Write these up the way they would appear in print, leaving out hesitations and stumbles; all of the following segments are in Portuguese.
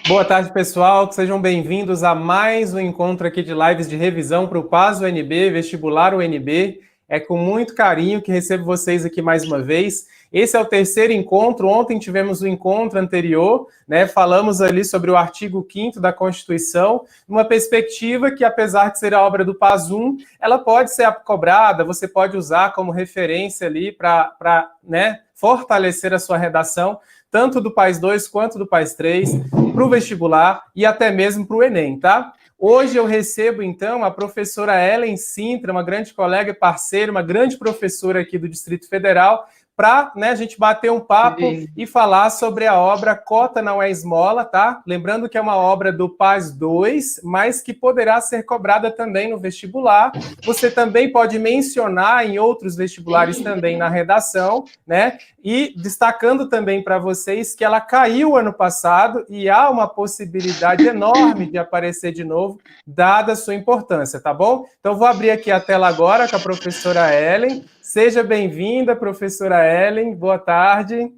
Boa tarde, pessoal. Sejam bem-vindos a mais um encontro aqui de lives de revisão para o PAS UNB, Vestibular UNB. É com muito carinho que recebo vocês aqui mais uma vez. Esse é o terceiro encontro. Ontem tivemos o encontro anterior, né? Falamos ali sobre o artigo 5º da Constituição, numa perspectiva que, apesar de ser a obra do PAS 1, ela pode ser cobrada, você pode usar como referência ali para né, fortalecer a sua redação, tanto do PAS 2 quanto do PAS 3, para o vestibular e até mesmo para o Enem, tá? Hoje eu recebo, então, a professora Ellen Sintra, uma grande colega e parceira, uma grande professora aqui do Distrito Federal, para a gente bater um papo e falar sobre a obra Cota Não é Esmola, tá? Lembrando que é uma obra do PAS 2, mas que poderá ser cobrada também no vestibular. Você também pode mencionar em outros vestibulares também na redação, né? E destacando também para vocês que ela caiu ano passado e há uma possibilidade enorme de aparecer de novo, dada a sua importância, tá bom? Então, vou abrir aqui a tela agora com a professora Ellen. Seja bem-vinda, professora Ellen. Boa tarde.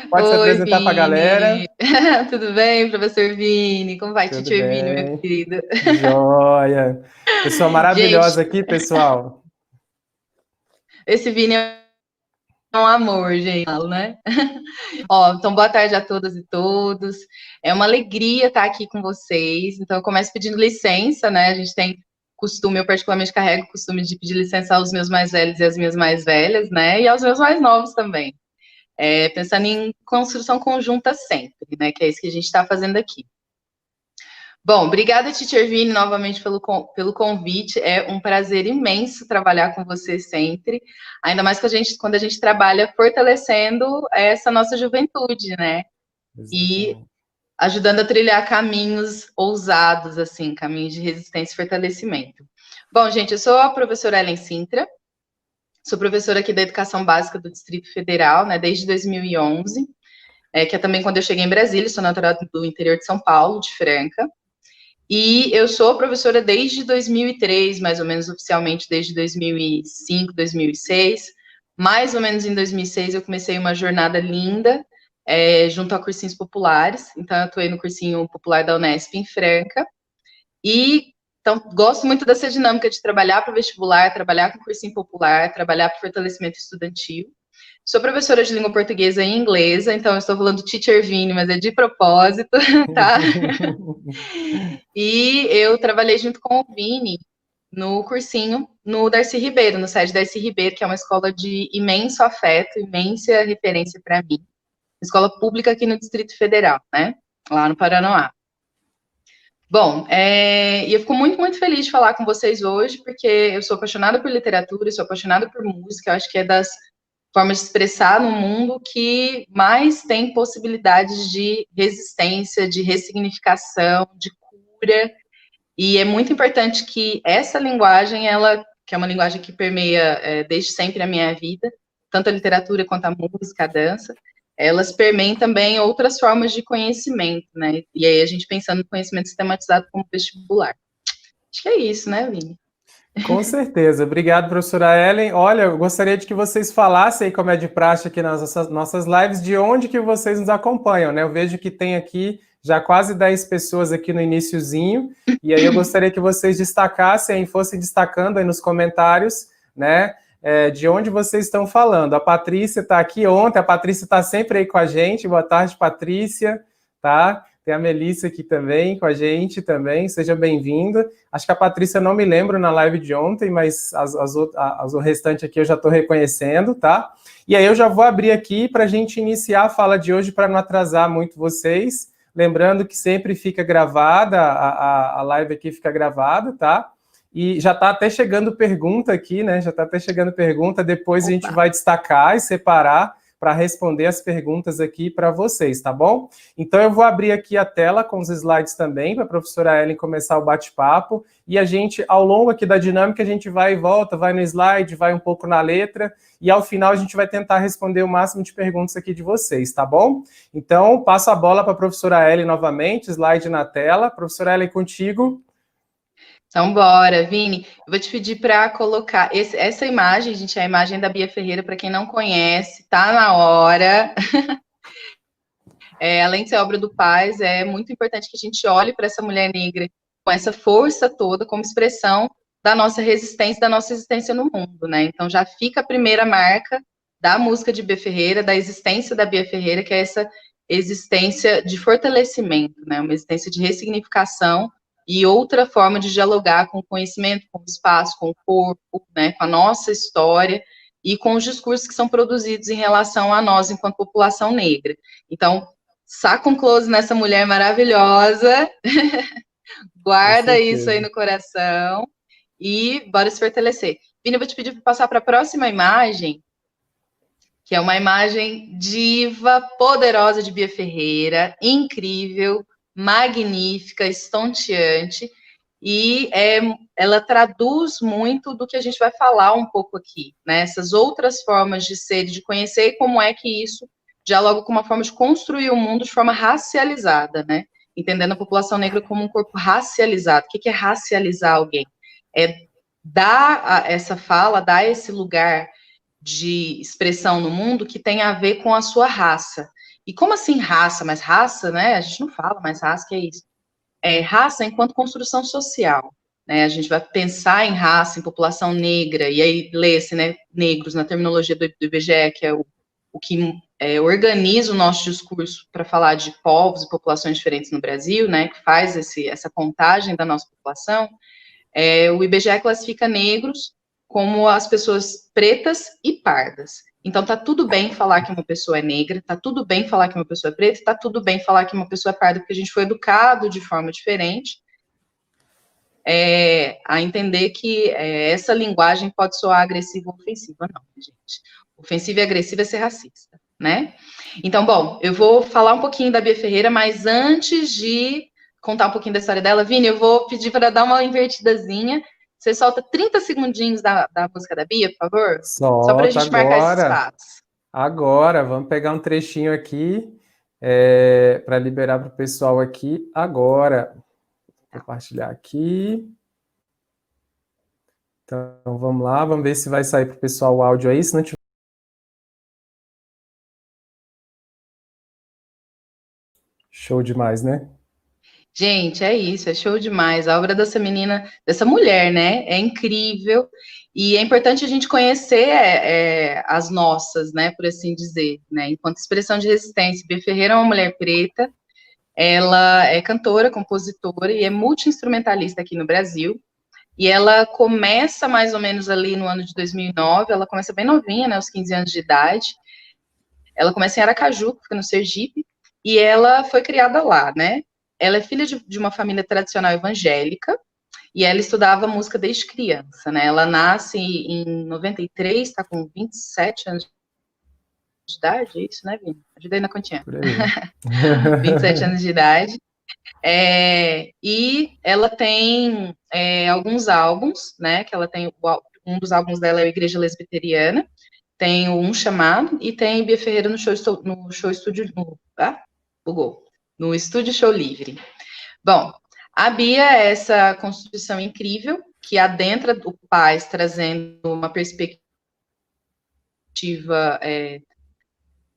Pode se Oi, apresentar para a galera. Vini. Tudo bem, professor Vini? Como vai, Tudo teacher Vini, meu bem. querido? Joia. Pessoa Gente, maravilhosa aqui, pessoal. esse Vini é um amor, gente, né? Ó, então, boa tarde a todas e todos. É uma alegria estar aqui com vocês. Então, eu começo pedindo licença, né? A gente tem costume, eu particularmente carrego o costume de pedir licença aos meus mais velhos e às minhas mais velhas, né? E aos meus mais novos também. Pensando em construção conjunta sempre, né? Que é isso que a gente está fazendo aqui. Bom, obrigada, Teacher Vini, novamente pelo convite. É um prazer imenso trabalhar com você sempre, ainda mais que quando a gente trabalha fortalecendo essa nossa juventude, né? E Exatamente. ajudando a trilhar caminhos ousados, assim, caminhos de resistência e fortalecimento. Bom, gente, eu sou a professora Ellen Sintra, sou professora aqui da Educação Básica do Distrito Federal, né, desde 2011, que é também quando eu cheguei em Brasília, sou natural do interior de São Paulo, de Franca. E eu sou professora desde 2003, mais ou menos oficialmente desde 2005, 2006. Mais ou menos em 2006 eu comecei uma jornada linda junto a cursinhos populares. Então eu atuei no cursinho popular da Unesp em Franca. E então gosto muito dessa dinâmica de trabalhar para o vestibular, trabalhar com cursinho popular, trabalhar para fortalecimento estudantil. Sou professora de língua portuguesa e inglesa, então eu estou falando Teacher Vini, mas é de propósito, tá? E eu trabalhei junto com o Vini no cursinho no Darcy Ribeiro, no site Darcy Ribeiro, que é uma escola de imenso afeto, imensa referência para mim. Escola pública aqui no Distrito Federal, né? Lá no Paranoá. Bom, e eu fico muito, muito feliz de falar com vocês hoje, porque eu sou apaixonada por literatura, sou apaixonada por música, eu acho que é das formas de expressar no mundo que mais tem possibilidades de resistência, de ressignificação, de cura. E é muito importante que essa linguagem, ela, que é uma linguagem que permeia desde sempre a minha vida, tanto a literatura quanto a música, a dança, elas permeiem também outras formas de conhecimento, né? E aí a gente pensando no conhecimento sistematizado como vestibular. Acho que é isso, né, Vini? Com certeza. Obrigado, professora Ellen. Olha, eu gostaria de que vocês falassem, como é de praxe aqui nas nossas lives, de onde que vocês nos acompanham, né? Eu vejo que tem aqui já quase 10 pessoas aqui no iniciozinho, e aí eu gostaria que vocês destacassem, fossem destacando aí nos comentários, né? De onde vocês estão falando. A Patrícia está aqui ontem, a Patrícia está sempre aí com a gente. Boa tarde, Patrícia, tá? Tem a Melissa aqui também, com a gente também, seja bem-vinda. Acho que a Patrícia não me lembro na live de ontem, mas o restante aqui eu já estou reconhecendo, tá? E aí eu já vou abrir aqui para a gente iniciar a fala de hoje, para não atrasar muito vocês. Lembrando que sempre fica gravada, a live aqui fica gravada, tá? E já está até chegando pergunta aqui, né? Já está até chegando pergunta, depois Opa. a gente vai destacar e separar para responder as perguntas aqui para vocês, tá bom? Então eu vou abrir aqui a tela com os slides também para a professora Ellen começar o bate-papo e a gente, ao longo aqui da dinâmica, a gente vai e volta, vai no slide, vai um pouco na letra e ao final a gente vai tentar responder o máximo de perguntas aqui de vocês, tá bom? Então passo a bola para a professora Ellen novamente, slide na tela. Professora Ellen, contigo. Então, bora, Vini. Eu vou te pedir para colocar essa imagem, gente, é a imagem da Bia Ferreira, para quem não conhece, tá na hora. Além de ser obra do Paz, é muito importante que a gente olhe para essa mulher negra com essa força toda, como expressão da nossa resistência, da nossa existência no mundo, né? Então já fica a primeira marca da música de Bia Ferreira, da existência da Bia Ferreira, que é essa existência de fortalecimento, né? Uma existência de ressignificação e outra forma de dialogar com o conhecimento, com o espaço, com o corpo, né? Com a nossa história e com os discursos que são produzidos em relação a nós enquanto população negra. Então, saca um close nessa mulher maravilhosa, guarda isso aí no coração e bora se fortalecer. Vini, eu vou te pedir para passar para a próxima imagem, que é uma imagem diva, poderosa de Bia Ferreira, incrível, magnífica, estonteante, e ela traduz muito do que a gente vai falar um pouco aqui, né? Essas outras formas de ser, de conhecer, e como é que isso dialoga com uma forma de construir o mundo de forma racializada, né? Entendendo a população negra como um corpo racializado. O que é racializar alguém? É dar essa fala, dar esse lugar de expressão no mundo que tem a ver com a sua raça. E como assim raça? Mas raça, né? A gente não fala mais raça, que é isso? É raça enquanto construção social. Né? A gente vai pensar em raça, em população negra, e aí lê-se, né, negros na terminologia do IBGE, que é o que organiza o nosso discurso para falar de povos e populações diferentes no Brasil, né, que faz essa contagem da nossa população. O IBGE classifica negros como as pessoas pretas e pardas. Então, tá tudo bem falar que uma pessoa é negra, tá tudo bem falar que uma pessoa é preta, tá tudo bem falar que uma pessoa é parda, porque a gente foi educado de forma diferente a entender que essa linguagem pode soar agressiva ou ofensiva. Não, gente. Ofensiva e agressiva é ser racista, né? Então, bom, eu vou falar um pouquinho da Bia Ferreira, mas antes de contar um pouquinho da história dela, Vini, eu vou pedir para dar uma invertidazinha. Você solta 30 segundinhos da música da Bia, por favor? Só para a gente marcar esse espaço. Agora, vamos pegar um trechinho aqui para liberar para o pessoal aqui agora. Vou compartilhar aqui. Então, vamos lá, vamos ver se vai sair para o pessoal o áudio aí, se não tiver... Show demais, né? Gente, é isso, é show demais. A obra dessa menina, dessa mulher, né? É incrível. E é importante a gente conhecer as nossas, né? Por assim dizer, né? Enquanto expressão de resistência. Bia Ferreira é uma mulher preta, ela é cantora, compositora e é multi-instrumentalista aqui no Brasil. E ela começa mais ou menos ali no ano de 2009, ela começa bem novinha, né? Aos 15 anos de idade. Ela começa em Aracaju, que fica no Sergipe, e ela foi criada lá, né? Ela é filha de uma família tradicional evangélica, e ela estudava música desde criança, né? Ela nasce em 93, está com 27 anos de idade, é isso, né, Vini? Ajuda aí na continha. 27 anos de idade. E ela tem alguns álbuns, né? Que ela tem um dos álbuns dela é a Igreja Lesbiteriana, tem o Um Chamado e tem Bia Ferreira no show estúdio no Estúdio Show Livre. Bom, a Bia é essa construção incrível que adentra o Paz, trazendo uma perspectiva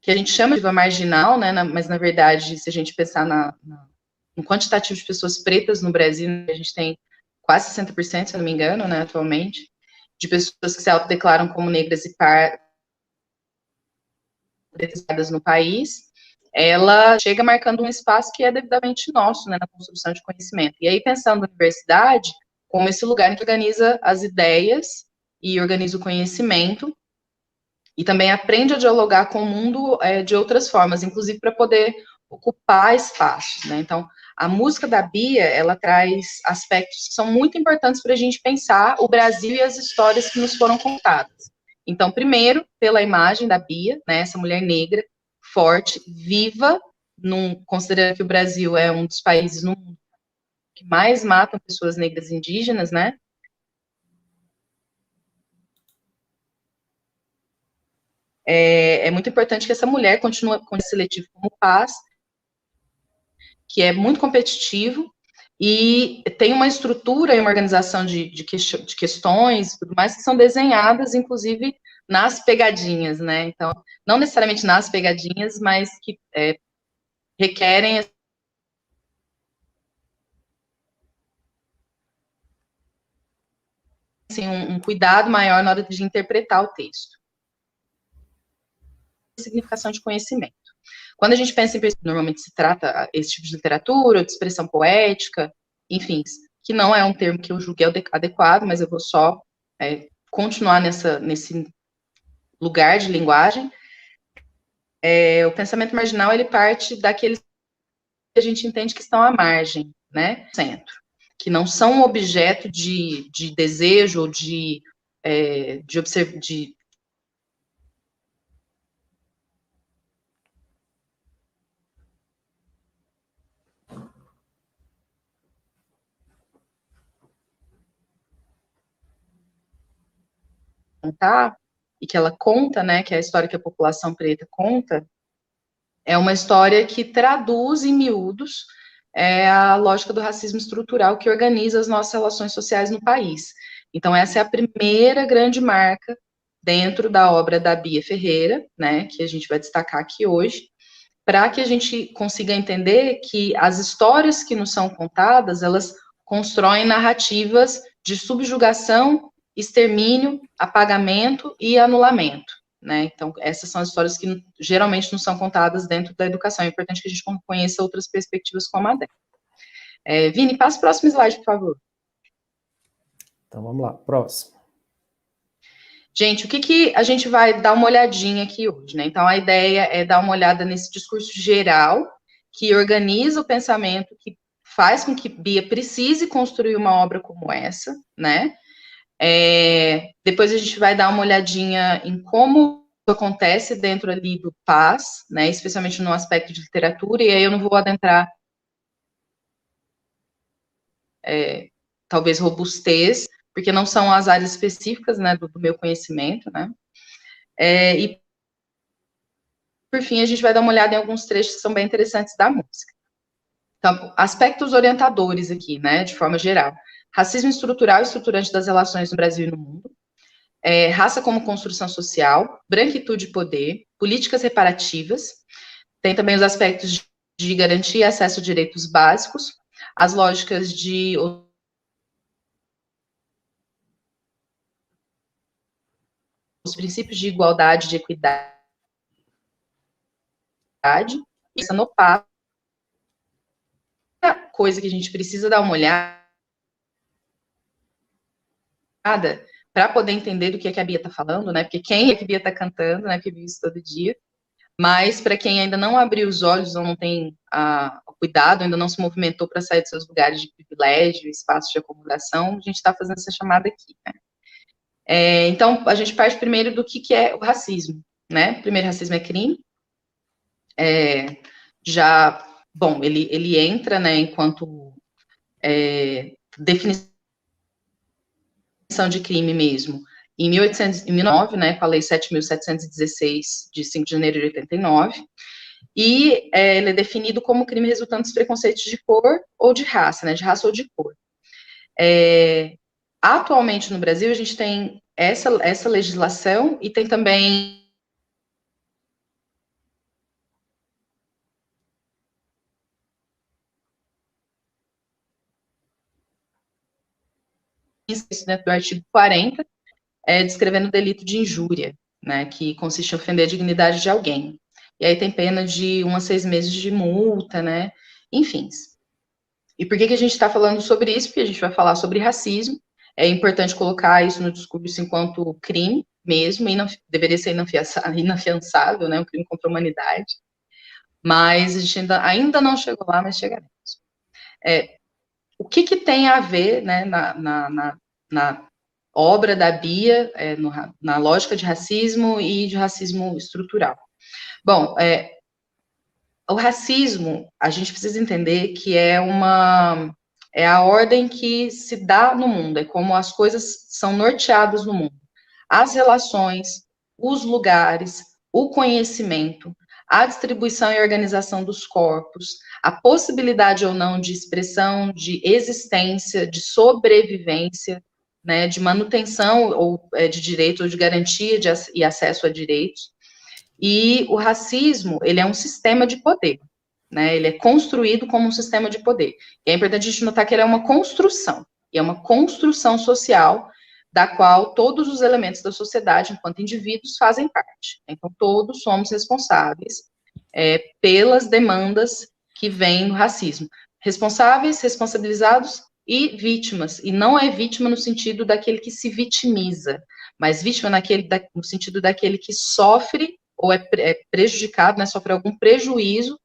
que a gente chama de marginal, né? Mas na verdade, se a gente pensar no quantitativo de pessoas pretas no Brasil, a gente tem quase 60%, se eu não me engano, né, atualmente, de pessoas que se autodeclaram como negras e pardas no país, ela chega marcando um espaço que é devidamente nosso, né, na construção de conhecimento. E aí, pensando na universidade, como esse lugar que organiza as ideias e organiza o conhecimento, e também aprende a dialogar com o mundo de outras formas, inclusive para poder ocupar espaços, né? Então, a música da Bia, ela traz aspectos que são muito importantes para a gente pensar o Brasil e as histórias que nos foram contadas. Então, primeiro, pela imagem da Bia, né, essa mulher negra, forte, viva, considerando que o Brasil é um dos países no mundo que mais matam pessoas negras e indígenas, né? É muito importante que essa mulher continue com esse seletivo como Paz, que é muito competitivo e tem uma estrutura e uma organização de questões, tudo mais, que são desenhadas, inclusive, nas pegadinhas, né? Então, não necessariamente nas pegadinhas, mas que requerem assim, um cuidado maior na hora de interpretar o texto. Significação de conhecimento. Quando a gente pensa em pesquisa, normalmente se trata esse tipo de literatura, de expressão poética, enfim, que não é um termo que eu julguei adequado, mas eu vou só continuar nesse lugar de linguagem. O pensamento marginal, ele parte daqueles que a gente entende que estão à margem, né, centro, que não são um objeto de desejo ou de contar, e que ela conta, né, que é a história que a população preta conta, é uma história que traduz em miúdos a lógica do racismo estrutural que organiza as nossas relações sociais no país. Então, essa é a primeira grande marca dentro da obra da Bia Ferreira, né, que a gente vai destacar aqui hoje, para que a gente consiga entender que as histórias que nos são contadas, elas constroem narrativas de subjugação, extermínio, apagamento e anulamento, né? Então, essas são as histórias que geralmente não são contadas dentro da educação. É importante que a gente conheça outras perspectivas como a dela. Vini, passa o próximo slide, por favor. Então, vamos lá, próximo. Gente, o que a gente vai dar uma olhadinha aqui hoje, né? Então, a ideia é dar uma olhada nesse discurso geral, que organiza o pensamento, que faz com que Bia precise construir uma obra como essa, né? Depois a gente vai dar uma olhadinha em como acontece dentro ali do PAS, né? Especialmente no aspecto de literatura, e aí eu não vou adentrar talvez robustez, porque não são as áreas específicas, né, do meu conhecimento, né? E, por fim, a gente vai dar uma olhada em alguns trechos que são bem interessantes da música. Então, aspectos orientadores aqui, né, de forma geral. Racismo estrutural e estruturante das relações no Brasil e no mundo. Raça como construção social. Branquitude e poder. Políticas reparativas. Tem também os aspectos de garantia e acesso a direitos básicos. As lógicas de os princípios de igualdade, de equidade, isso no papo, coisa que a gente precisa dar uma olhada para poder entender do que a Bia está falando, né? Porque quem é que a Bia está cantando, né? Que vive isso todo dia. Mas para quem ainda não abriu os olhos ou não tem o cuidado, ainda não se movimentou para sair dos seus lugares de privilégio, espaços de acomodação, a gente está fazendo essa chamada aqui, né? Então, a gente parte primeiro do que é o racismo, né? Primeiro, racismo é crime. Bom, ele entra, né, enquanto definição de crime mesmo, em 1909, né, com a Lei 7.716, de 5 de janeiro de 89, e ele é definido como crime resultante dos preconceitos de cor ou de raça, né, de raça ou de cor. Atualmente, no Brasil, a gente tem essa legislação e tem também dentro do artigo 40, descrevendo o delito de injúria, né, que consiste em ofender a dignidade de alguém. E aí tem pena de 1 a 6 meses de multa, né, enfim. E por que a gente está falando sobre isso? Porque a gente vai falar sobre racismo, é importante colocar isso no discurso enquanto crime mesmo, e não, deveria ser inafiançável, né, um crime contra a humanidade, mas a gente ainda não chegou lá, mas chegaremos. O que tem a ver, né, na obra da Bia, na lógica de racismo e de racismo estrutural? Bom, o racismo, a gente precisa entender que é a ordem que se dá no mundo, é como as coisas são norteadas no mundo. As relações, os lugares, o conhecimento, a distribuição e organização dos corpos, a possibilidade ou não de expressão, de existência, de sobrevivência, né, de manutenção ou de direito ou de garantia e acesso a direitos. E o racismo, ele é um sistema de poder. né? Ele é construído como um sistema de poder. E é importante a gente notar que ele é uma construção, e é uma construção social da qual todos os elementos da sociedade, enquanto indivíduos, fazem parte. Então, todos somos responsáveis pelas demandas que vêm do racismo. Responsáveis, responsabilizados e vítimas. E não é vítima no sentido daquele que se vitimiza, mas vítima no sentido daquele que sofre ou é prejudicado, né, sofre algum prejuízo,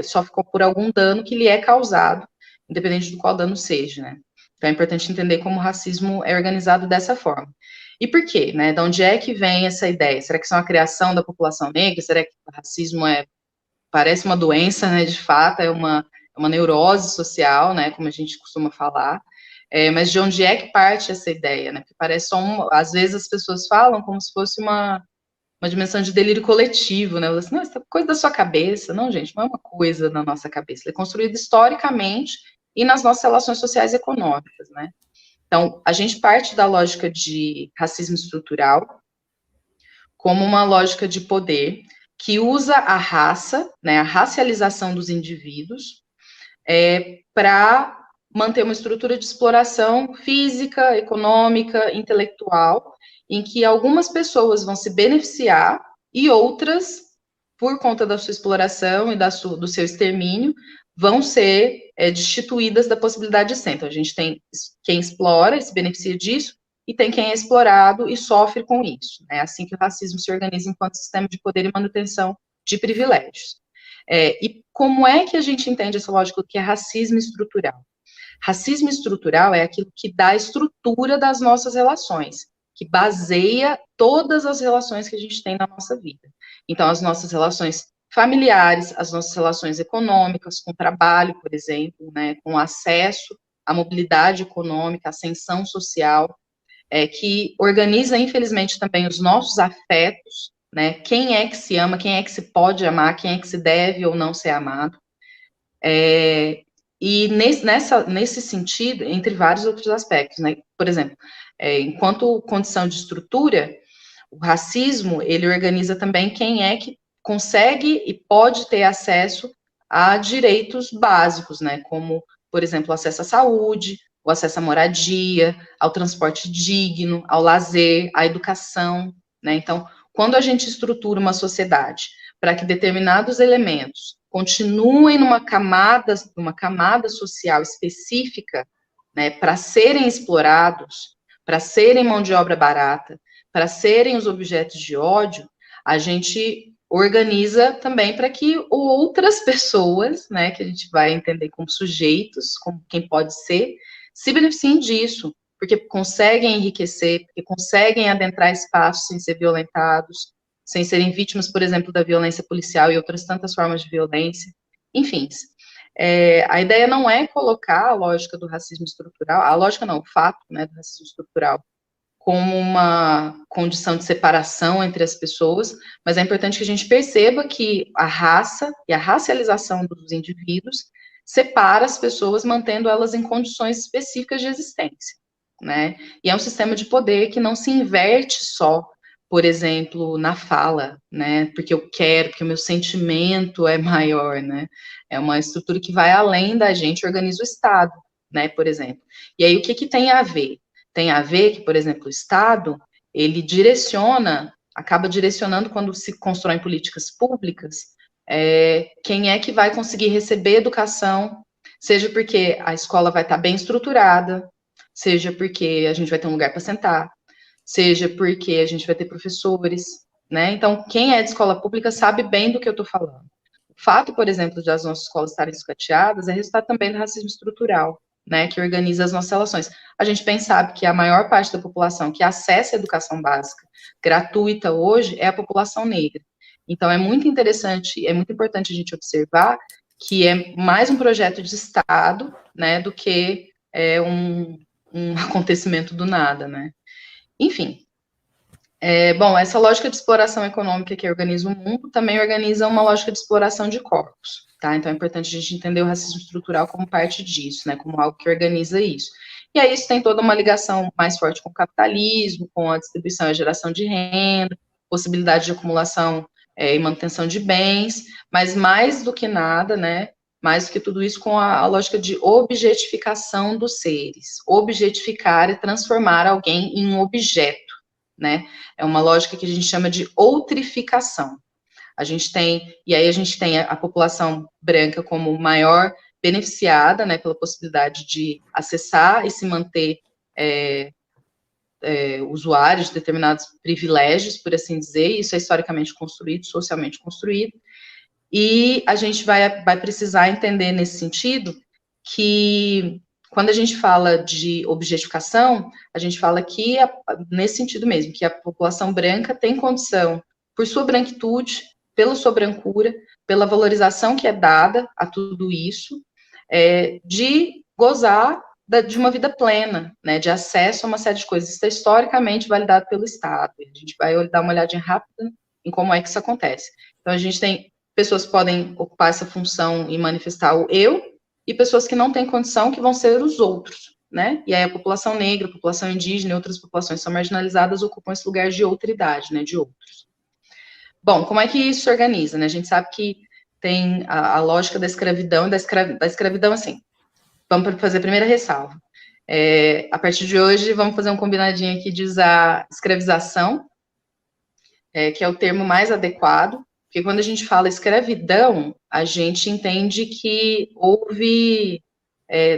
sofre por algum dano que lhe é causado, independente do qual dano seja, né? Então é importante entender como o racismo é organizado dessa forma. E por quê, né? De onde é que vem essa ideia? Será que isso é uma criação da população negra? Será que o racismo parece uma doença, né? De fato, é uma neurose social, né? Como a gente costuma falar. Mas de onde é que parte essa ideia, né? Porque parece às vezes as pessoas falam como se fosse uma dimensão de delírio coletivo, né? Assim, não, isso é coisa da sua cabeça. Não, gente, não é uma coisa da nossa cabeça. Ele é construído historicamente e nas nossas relações sociais e econômicas, né? Então, a gente parte da lógica de racismo estrutural como uma lógica de poder que usa a raça, né, a racialização dos indivíduos, para manter uma estrutura de exploração física, econômica, intelectual, em que algumas pessoas vão se beneficiar e outras, por conta da sua exploração e do seu extermínio, vão ser destituídas da possibilidade de ser. Então, a gente tem quem explora e se beneficia disso, e tem quem é explorado e sofre com isso. É assim que o racismo se organiza enquanto sistema de poder e manutenção de privilégios. E como é que a gente entende essa lógica do que é racismo estrutural? Racismo estrutural é aquilo que dá a estrutura das nossas relações, que baseia todas as relações que a gente tem na nossa vida. Então, as nossas relações familiares, as nossas relações econômicas, com trabalho, por exemplo, né, com acesso à mobilidade econômica, ascensão social, que organiza, infelizmente, também os nossos afetos, né, quem é que se ama, quem é que se pode amar, quem é que se deve ou não ser amado. E nesse sentido, entre vários outros aspectos, né, por exemplo, enquanto condição de estrutura, o racismo, ele organiza também quem é que consegue e pode ter acesso a direitos básicos, né, como, por exemplo, o acesso à saúde, o acesso à moradia, ao transporte digno, ao lazer, à educação, né, então, quando a gente estrutura uma sociedade para que determinados elementos continuem numa camada social específica, né, para serem explorados, para serem mão de obra barata, para serem os objetos de ódio, a gente organiza também para que outras pessoas, né, que a gente vai entender como sujeitos, como quem pode ser, se beneficiem disso, porque conseguem enriquecer, porque conseguem adentrar espaços sem ser violentados, sem serem vítimas, por exemplo, da violência policial e outras tantas formas de violência. Enfim, a ideia não é colocar a lógica do racismo estrutural, a lógica não, o fato, né, do racismo estrutural, como uma condição de separação entre as pessoas, mas é importante que a gente perceba que a raça e a racialização dos indivíduos separa as pessoas, mantendo elas em condições específicas de existência, né? E é um sistema de poder que não se inverte só, por exemplo, na fala, né? Porque eu quero, porque o meu sentimento é maior, né? É uma estrutura que vai além da gente, organiza o Estado, né? Por exemplo. E aí, o que tem a ver? Tem a ver que, por exemplo, o Estado, ele acaba direcionando quando se constroem políticas públicas, quem é que vai conseguir receber educação, seja porque a escola vai estar bem estruturada, seja porque a gente vai ter um lugar para sentar, seja porque a gente vai ter professores, né? Então, quem é de escola pública sabe bem do que eu estou falando. O fato, por exemplo, de as nossas escolas estarem sucateadas é resultado também do racismo estrutural, né, que organiza as nossas relações. A gente bem sabe que a maior parte da população que acessa a educação básica gratuita hoje é a população negra. Então, é muito interessante, é muito importante a gente observar que é mais um projeto de Estado, né, do que um acontecimento do nada, né. Enfim, bom, essa lógica de exploração econômica que organiza o mundo também organiza uma lógica de exploração de corpos, tá? Então é importante a gente entender o racismo estrutural como parte disso, né? Como algo que organiza isso. E aí isso tem toda uma ligação mais forte com o capitalismo, com a distribuição e a geração de renda, possibilidade de acumulação e manutenção de bens, mas mais do que nada, né, mais do que tudo isso, com a lógica de objetificação dos seres. Objetificar é transformar alguém em um objeto, né? É uma lógica que a gente chama de outrificação. A gente tem a população branca como maior beneficiada, né, pela possibilidade de acessar e se manter usuários de determinados privilégios, por assim dizer, isso é historicamente construído, socialmente construído, e a gente vai precisar entender nesse sentido que quando a gente fala de objetificação, a gente fala que, nesse sentido mesmo, que a população branca tem condição, por sua branquitude, pela sua brancura, pela valorização que é dada a tudo isso, de gozar de uma vida plena, né, de acesso a uma série de coisas. Isso é historicamente validado pelo Estado. A gente vai dar uma olhadinha rápida em como é que isso acontece. Então, a gente tem pessoas que podem ocupar essa função e manifestar o eu, e pessoas que não têm condição, que vão ser os outros, né? E aí a população negra, a população indígena e outras populações são marginalizadas, ocupam esse lugar de outridade, né, de outros. Bom, como é que isso se organiza, né? A gente sabe que tem a lógica da escravidão, e da escravidão, assim, vamos fazer a primeira ressalva. A partir de hoje, vamos fazer um combinadinho aqui de usar escravização, que é o termo mais adequado, porque quando a gente fala escravidão, a gente entende que houve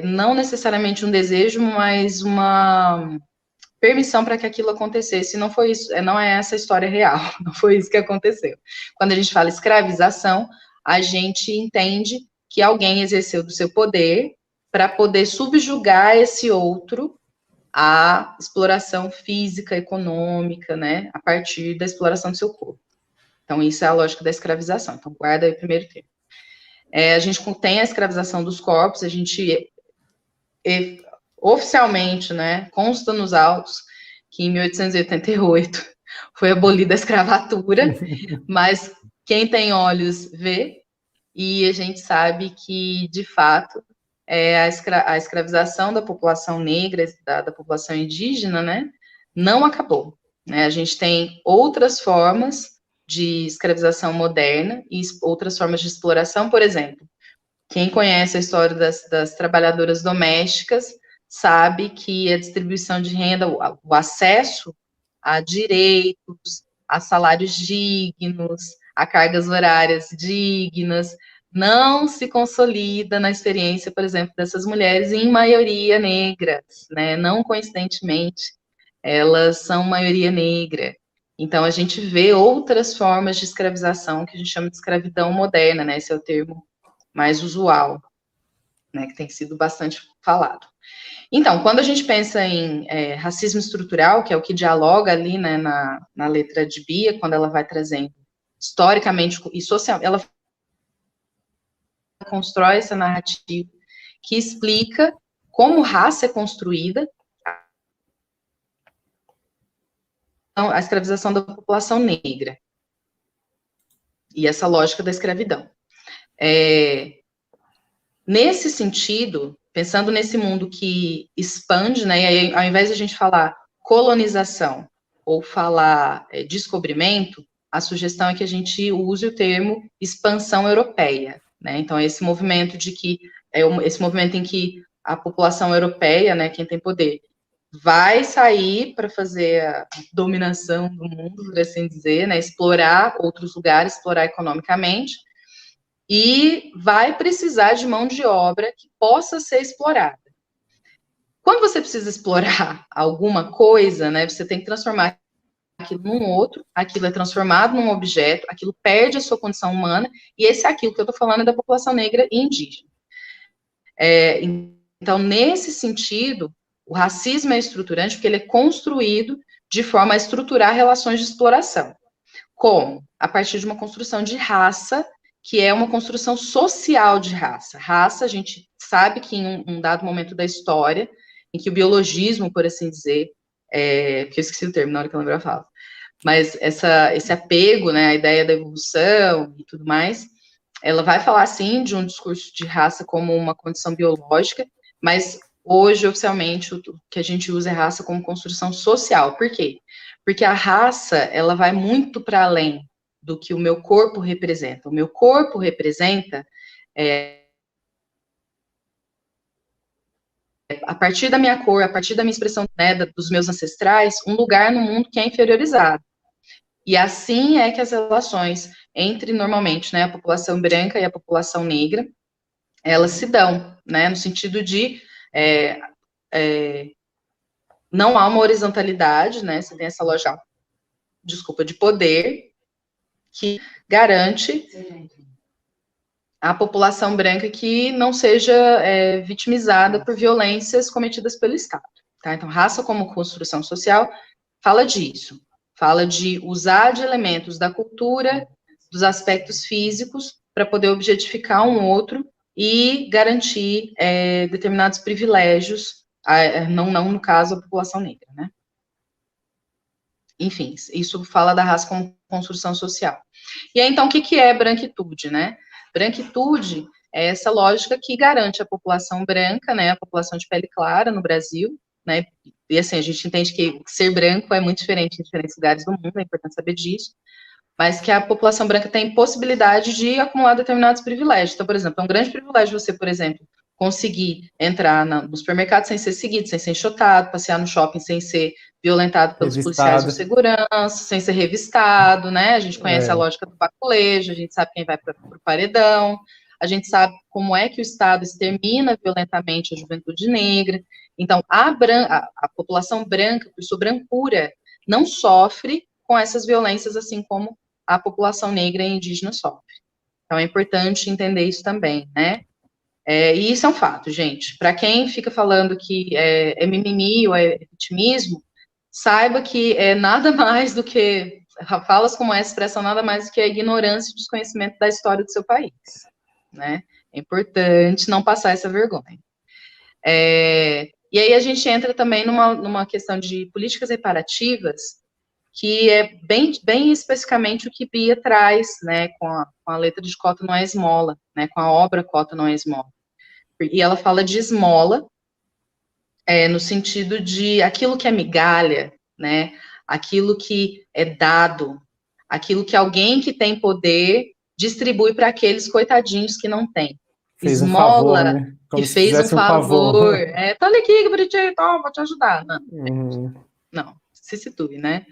não necessariamente um desejo, mas uma permissão para que aquilo acontecesse. Não foi isso, não é essa a história real, não foi isso que aconteceu. Quando a gente fala escravização, a gente entende que alguém exerceu do seu poder para poder subjugar esse outro à exploração física, econômica, né, a partir da exploração do seu corpo. Então, isso é a lógica da escravização. Então, guarda aí o primeiro termo. A gente tem a escravização dos corpos, a gente oficialmente, né, consta nos autos que em 1888 foi abolida a escravatura, mas quem tem olhos vê, e a gente sabe que, de fato, a escravização da população negra, da população indígena, né, não acabou. Né? A gente tem outras formas de escravização moderna e outras formas de exploração, por exemplo. Quem conhece a história das trabalhadoras domésticas sabe que a distribuição de renda, o acesso a direitos, a salários dignos, a cargas horárias dignas, não se consolida na experiência, por exemplo, dessas mulheres, em maioria negras, né? Não coincidentemente, elas são maioria negra. Então, a gente vê outras formas de escravização que a gente chama de escravidão moderna, né? Esse é o termo mais usual, né? Que tem sido bastante falado. Então, quando a gente pensa em racismo estrutural, que é o que dialoga ali, né, na letra de Bia, quando ela vai trazendo historicamente e socialmente, ela constrói essa narrativa que explica como raça é construída, a escravização da população negra e essa lógica da escravidão. Nesse sentido, pensando nesse mundo que expande, né, e aí, ao invés de a gente falar colonização ou falar descobrimento, a sugestão é que a gente use o termo expansão europeia, né, então esse movimento esse movimento em que a população europeia, né, quem tem poder, vai sair para fazer a dominação do mundo, por assim dizer, né, explorar outros lugares, explorar economicamente, e vai precisar de mão de obra que possa ser explorada. Quando você precisa explorar alguma coisa, né, você tem que transformar aquilo num outro, aquilo é transformado num objeto, aquilo perde a sua condição humana, e esse é aquilo que eu estou falando da população negra e indígena. Então, nesse sentido, o racismo é estruturante porque ele é construído de forma a estruturar relações de exploração. Como? A partir de uma construção de raça, que é uma construção social de raça. Raça, a gente sabe que em um dado momento da história, em que o biologismo, por assim dizer, porque eu esqueci o termo na hora que eu lembro a fala, mas esse apego, né, a ideia da evolução e tudo mais, ela vai falar, sim, de um discurso de raça como uma condição biológica, mas hoje, oficialmente, o que a gente usa é raça como construção social. Por quê? Porque a raça, ela vai muito para além do que o meu corpo representa. O meu corpo representa, a partir da minha cor, a partir da minha expressão, né, dos meus ancestrais, um lugar no mundo que é inferiorizado. E assim é que as relações entre, normalmente, né, a população branca e a população negra, elas se dão, né, no sentido de não há uma horizontalidade, né, você tem essa lógica, de poder, que garante a população branca que não seja vitimizada por violências cometidas pelo Estado. Tá? Então, raça como construção social fala disso, fala de usar de elementos da cultura, dos aspectos físicos, para poder objetificar um outro e garantir determinados privilégios, não no caso a população negra, né? Enfim, isso fala da raça como construção social. E aí, então, o que é branquitude, né? Branquitude é essa lógica que garante a população branca, né, a população de pele clara no Brasil, né, e assim, a gente entende que ser branco é muito diferente em diferentes lugares do mundo, é importante saber disso, mas que a população branca tem possibilidade de acumular determinados privilégios. Então, por exemplo, é um grande privilégio você, por exemplo, conseguir entrar no supermercado sem ser seguido, sem ser enxotado, passear no shopping sem ser violentado pelos policiais de segurança, sem ser revistado, né? A gente conhece a lógica do baculejo, a gente sabe quem vai para o paredão, a gente sabe como é que o Estado extermina violentamente a juventude negra. Então, a população branca, por sua brancura, não sofre com essas violências, assim como a população negra e indígena sofre. Então, é importante entender isso também, né? E isso é um fato, gente. Para quem fica falando que é mimimi ou é vitimismo, saiba que é nada mais do que, falas como essa expressão, nada mais do que a ignorância e desconhecimento da história do seu país, né? É importante não passar essa vergonha. E aí a gente entra também numa questão de políticas reparativas, que é bem especificamente o que Bia traz, né, com a letra de Cota não é esmola, né, com a obra Cota não é esmola. E ela fala de esmola, no sentido de aquilo que é migalha, né, aquilo que é dado, aquilo que alguém que tem poder distribui para aqueles coitadinhos que não têm. Fez esmola, um favor, né? Como que fez um favor. Tá ali aqui, bonitinho, vou te ajudar. Não, se situe, né?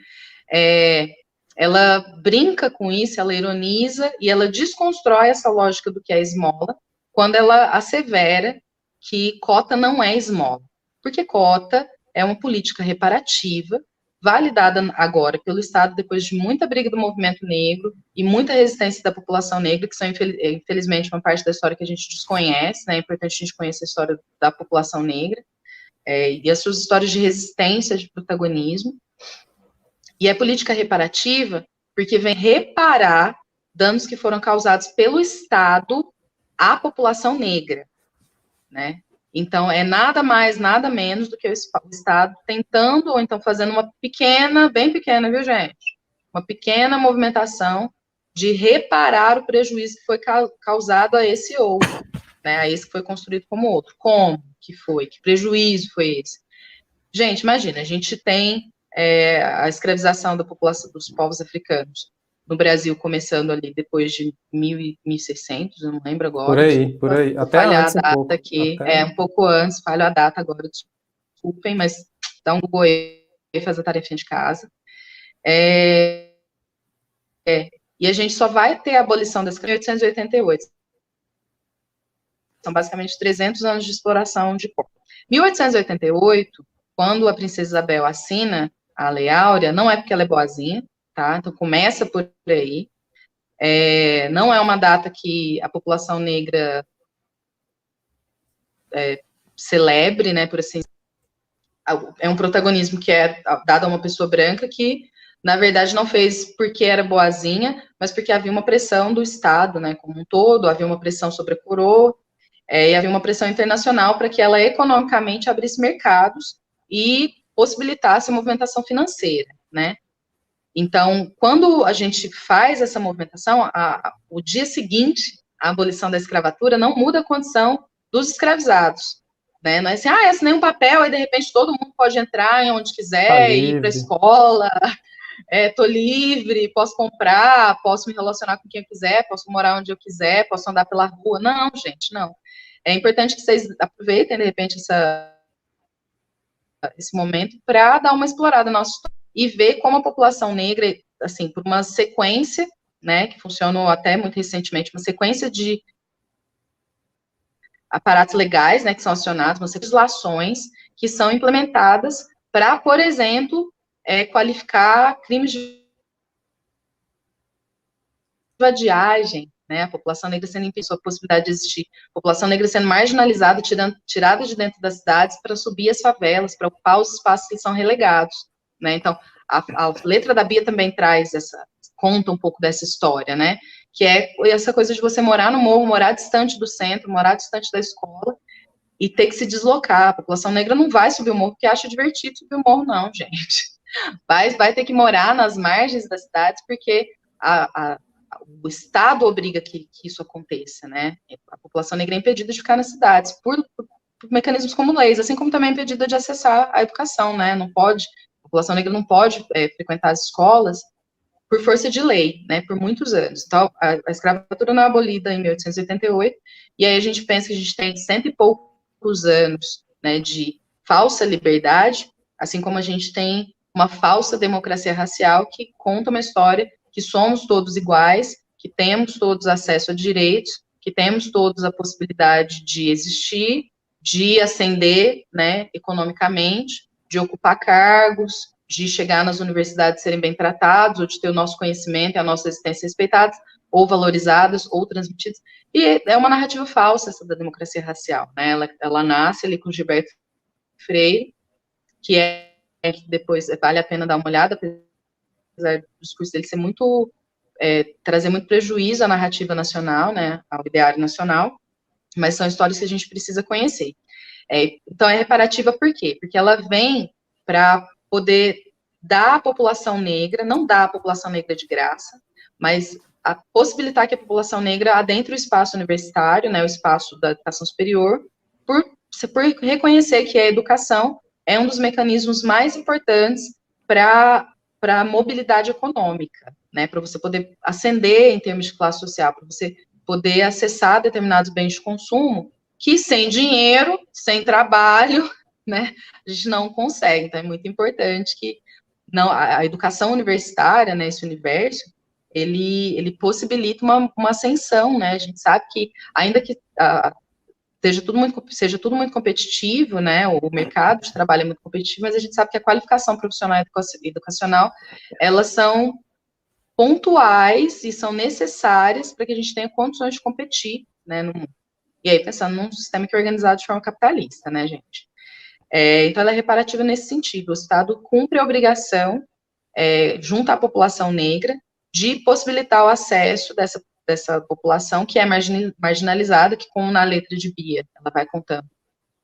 Ela brinca com isso, ela ironiza e ela desconstrói essa lógica do que é esmola, quando ela assevera que cota não é esmola, porque cota é uma política reparativa, validada agora pelo Estado, depois de muita briga do movimento negro e muita resistência da população negra, que são, infelizmente, uma parte da história que a gente desconhece, né? É importante a gente conhecer a história da população negra, e as suas histórias de resistência, de protagonismo. E é política reparativa porque vem reparar danos que foram causados pelo Estado à população negra, né? Então, é nada mais, nada menos do que o Estado tentando, ou então fazendo uma pequena, bem pequena, viu, gente? Uma pequena movimentação de reparar o prejuízo que foi causado a esse outro, né? A esse que foi construído como outro. Como que foi? Que prejuízo foi esse? Gente, imagina, a gente tem a escravização da população dos povos africanos no Brasil, começando ali depois de 1600, eu não lembro agora. Por aí. Até antes a data aqui, um pouco antes, falho a data agora, desculpem, mas dá um Google aí, faz a tarefinha de casa. E a gente só vai ter a abolição da escravidão em 1888. São basicamente 300 anos de exploração de povos. 1888, quando a princesa Isabel assina a Lei Áurea, não é porque ela é boazinha, tá? Então começa por aí. Não é uma data que a população negra celebre, né, por assim dizer. É um protagonismo que é dado a uma pessoa branca que, na verdade, não fez porque era boazinha, mas porque havia uma pressão do Estado, né, como um todo, havia uma pressão sobre a coroa, e havia uma pressão internacional para que ela economicamente abrisse mercados e possibilitasse a movimentação financeira, né. Então, quando a gente faz essa movimentação, o dia seguinte à abolição da escravatura não muda a condição dos escravizados, né? Não é assim, assinei um papel e de repente todo mundo pode entrar em onde quiser, ir para a escola. tô livre, posso comprar, posso me relacionar com quem eu quiser, posso morar onde eu quiser, posso andar pela rua. Não, gente, não. É importante que vocês aproveitem, de repente, esse momento para dar uma explorada na nossa história e ver como a população negra, assim, por uma sequência, né, que funcionou até muito recentemente, uma sequência de aparatos legais, né, que são acionados, umas legislações que são implementadas para, por exemplo, qualificar crimes de vadiagem, né, a população negra sendo impedida a possibilidade de existir, a população negra sendo marginalizada, tirada de dentro das cidades para subir as favelas, para ocupar os espaços que são relegados, né, então, a letra da Bia também conta um pouco dessa história, né, que é essa coisa de você morar no morro, morar distante do centro, morar distante da escola, e ter que se deslocar. A população negra não vai subir o morro porque acha divertido subir o morro, não, gente. Vai ter que morar nas margens das cidades porque o Estado obriga que isso aconteça, né? A população negra é impedida de ficar nas cidades por mecanismos como leis, assim como também é impedida de acessar a educação, né? Não pode, a população negra não pode frequentar as escolas por força de lei, né, por muitos anos. Então, a escravatura não é abolida em 1888, e aí a gente pensa que a gente tem 100 e poucos anos, né, de falsa liberdade, assim como a gente tem uma falsa democracia racial que conta uma história que somos todos iguais, que temos todos acesso a direitos, que temos todos a possibilidade de existir, de ascender, né, economicamente, de ocupar cargos, de chegar nas universidades serem bem tratados, ou de ter o nosso conhecimento e a nossa existência respeitadas, ou valorizadas, ou transmitidas. E é uma narrativa falsa essa da democracia racial, né? Ela nasce ali com Gilberto Freire, que depois vale a pena dar uma olhada, apesar do discurso dele ser muito, trazer muito prejuízo à narrativa nacional, né, ao ideário nacional, mas são histórias que a gente precisa conhecer. Então, é reparativa por quê? Porque ela vem para poder dar à população negra, não dar à população negra de graça, mas possibilitar que a população negra adentre o espaço universitário, né, o espaço da educação superior, por reconhecer que a educação é um dos mecanismos mais importantes para a mobilidade econômica, né, para você poder ascender em termos de classe social, para você poder acessar determinados bens de consumo, que sem dinheiro, sem trabalho, né, a gente não consegue. Então, é muito importante que a educação universitária, né, esse universo, ele possibilita uma ascensão, né, a gente sabe que, ainda que seja tudo muito competitivo, né, o mercado de trabalho é muito competitivo, mas a gente sabe que a qualificação profissional e educacional, elas são pontuais e são necessárias para que a gente tenha condições de competir, né, no mundo. E aí, pensando num sistema que é organizado de forma capitalista, né, gente? Então, ela é reparativa nesse sentido. O Estado cumpre a obrigação, junto à população negra, de possibilitar o acesso dessa população que é marginalizada, que, como na letra de Bia, ela vai contando,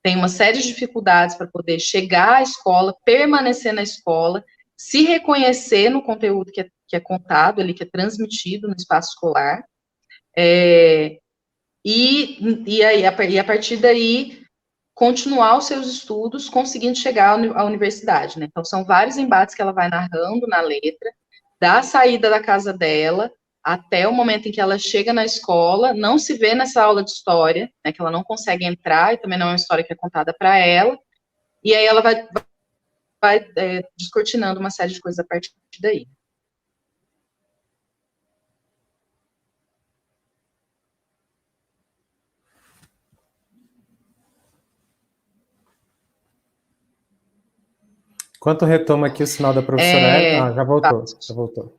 tem uma série de dificuldades para poder chegar à escola, permanecer na escola, se reconhecer no conteúdo que é contado ali, que é transmitido no espaço escolar, e a partir daí, continuar os seus estudos, conseguindo chegar à universidade, né? Então, são vários embates que ela vai narrando na letra, da saída da casa dela, até o momento em que ela chega na escola, não se vê nessa aula de história, né, que ela não consegue entrar, e também não é uma história que é contada para ela, e aí ela vai descortinando uma série de coisas a partir daí. Enquanto retoma aqui o sinal da professora Ellen. Já voltou.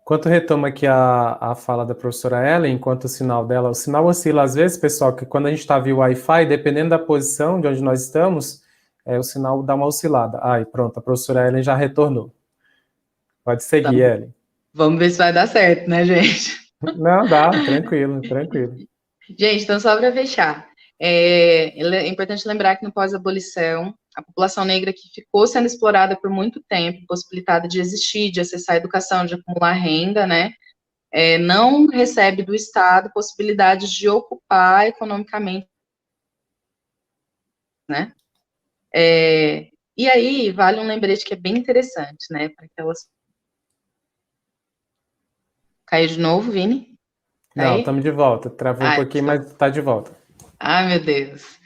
Enquanto retoma aqui a fala da professora Ellen, enquanto o sinal dela, o sinal oscila às vezes, pessoal, que quando a gente está via Wi-Fi, dependendo da posição de onde nós estamos, o sinal dá uma oscilada. E pronto, a professora Ellen já retornou. Pode seguir, Ellen. Vamos ver se vai dar certo, né, gente? Não, dá, tranquilo. Gente, então só para fechar, é importante lembrar que no pós-abolição, a população negra que ficou sendo explorada por muito tempo, possibilitada de existir, de acessar a educação, de acumular renda, né, não recebe do Estado possibilidades de ocupar economicamente né? E aí, vale um lembrete que é bem interessante, né? Para aquelas... Caiu de novo, Vini? Tá Não, aí? estamos de volta. Travou um pouquinho, mas está de volta. Ai, meu Deus.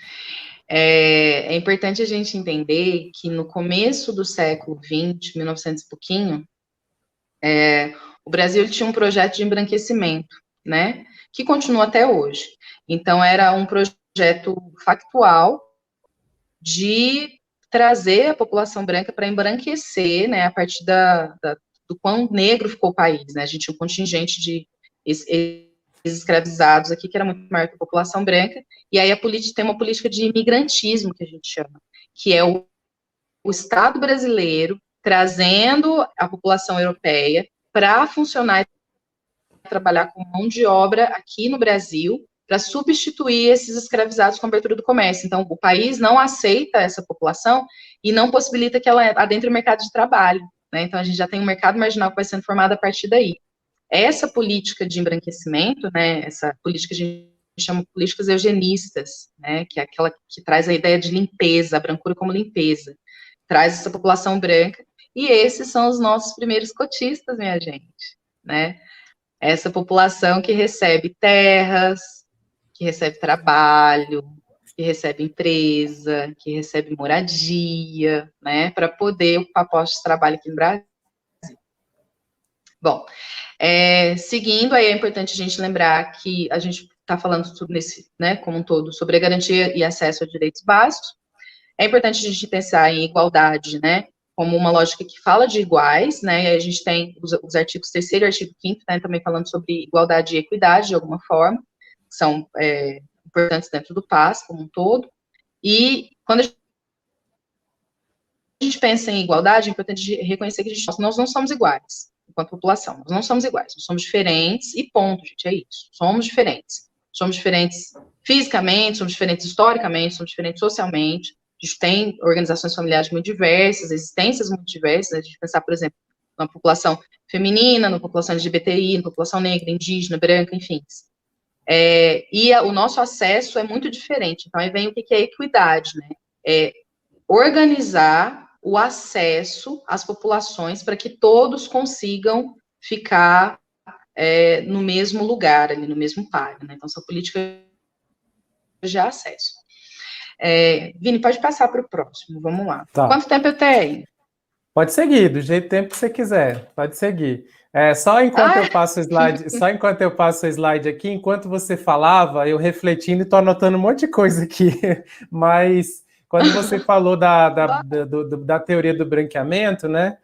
É importante a gente entender que no começo do século XX, 1900 e pouquinho, o Brasil tinha um projeto de embranquecimento, né? Que continua até hoje. Então, era um projeto factual de trazer a população branca para embranquecer, né? A partir do quão negro ficou o país, né? A gente tinha um contingente de escravizados aqui que era muito maior que a população branca, e aí tem uma política de imigrantismo, que a gente chama, que é o Estado brasileiro trazendo a população europeia para funcionar e trabalhar com mão de obra aqui no Brasil, para substituir esses escravizados com a abertura do comércio. Então, o país não aceita essa população e não possibilita que ela adentre o mercado de trabalho, né? Então, a gente já tem um mercado marginal que vai sendo formado a partir daí. Essa política de embranquecimento, né, essa política a gente chama políticas eugenistas, né, que é aquela que traz a ideia de limpeza, a brancura como limpeza, traz essa população branca, e esses são os nossos primeiros cotistas, minha gente, né, essa população que recebe terras, que recebe trabalho, que recebe empresa, que recebe moradia, né, para poder ocupar postos de trabalho aqui no Brasil. Bom, seguindo, aí é importante a gente lembrar que a gente está falando sobre né, como um todo, sobre a garantia e acesso a direitos básicos. É importante a gente pensar em igualdade, né, como uma lógica que fala de iguais, né, e a gente tem os artigos 3º e artigo 5º, né, também falando sobre igualdade e equidade, de alguma forma, que são importantes dentro do PAS, como um todo. E quando a gente pensa em igualdade, é importante reconhecer que nós não somos iguais enquanto população. Nós não somos iguais, nós somos diferentes e ponto, gente, é isso. Somos diferentes. Somos diferentes fisicamente, somos diferentes historicamente, somos diferentes socialmente. A gente tem organizações familiares muito diversas, existências muito diversas. A gente pensar, por exemplo, na população feminina, na população LGBTI, na população negra, indígena, branca, enfim. O nosso acesso é muito diferente. Então, aí vem o que é equidade, né? Organizar o acesso às populações para que todos consigam ficar no mesmo lugar, ali no mesmo páreo, né? Então, essa política de acesso. Vini, pode passar para o próximo, vamos lá. Tá. Quanto tempo eu tenho? Pode seguir, do jeito tempo que você quiser, pode seguir. Só enquanto eu passo o slide aqui, enquanto você falava, eu refletindo e estou anotando um monte de coisa aqui, mas quando você falou da teoria do branqueamento, né,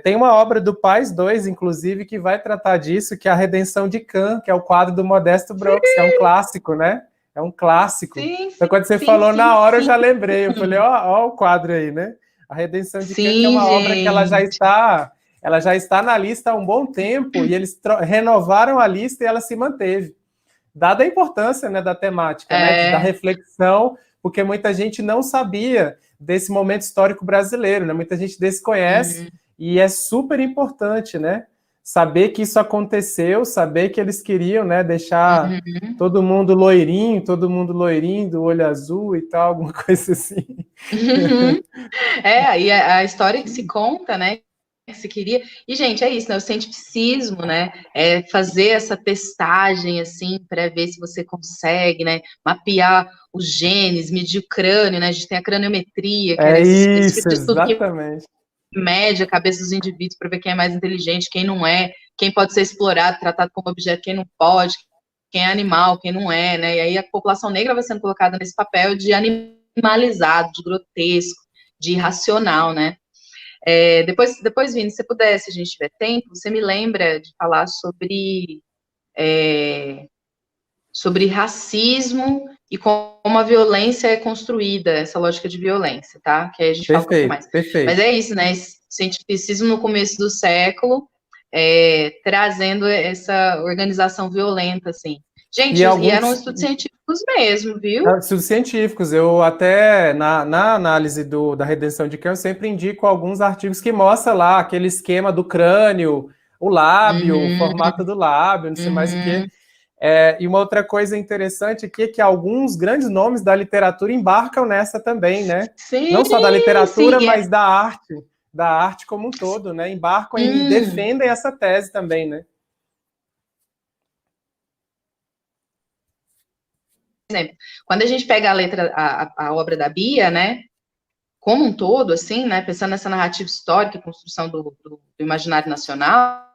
tem uma obra do Paz II, inclusive, que vai tratar disso, que é a Redenção de Cã, que é o quadro do Modesto Brooks, que é um clássico, né? É um clássico. Sim, então, quando você falou na hora, eu já lembrei. Eu falei, ó o quadro aí, né? A Redenção de Cã, que é uma obra que ela já está na lista há um bom tempo, e eles renovaram a lista e ela se manteve. Dada a importância, né, da temática, né, da reflexão, porque muita gente não sabia desse momento histórico brasileiro, né? Muita gente desconhece, e é super importante, né? Saber que isso aconteceu, saber que eles queriam, né, deixar todo mundo loirinho, do olho azul e tal, alguma coisa assim. E a história que se conta, né, que se queria... E, gente, é isso, né, o cientificismo, né, é fazer essa testagem, assim, para ver se você consegue, né, mapear os genes, medir o crânio, né, a gente tem a craniometria, que era esse tipo de estudo exatamente. Que mede a cabeça dos indivíduos para ver quem é mais inteligente, quem não é, quem pode ser explorado, tratado como objeto, quem não pode, quem é animal, quem não é, né, e aí a população negra vai sendo colocada nesse papel de animalizado, de grotesco, de irracional, né. Depois, Vini, se puder, se a gente tiver tempo, você me lembra de falar sobre racismo e como a violência é construída, essa lógica de violência, tá? Que aí a gente fala um pouquinho mais. Perfeito. Mas é isso, né? Cientificismo no começo do século, trazendo essa organização violenta, assim. Gente, e eram estudos científicos mesmo, viu? Estudos científicos. Eu até, na análise da Redenção de Cã, eu sempre indico alguns artigos que mostram lá aquele esquema do crânio, o lábio, o formato do lábio, não sei mais o quê. E uma outra coisa interessante aqui é que alguns grandes nomes da literatura embarcam nessa também, né? Sim, não só da literatura, sim, mas da arte como um todo, né? Embarcam e defendem essa tese também, né? Exemplo, quando a gente pega a letra, a obra da Bia, né, como um todo, assim, né, pensando nessa narrativa histórica, construção do imaginário nacional,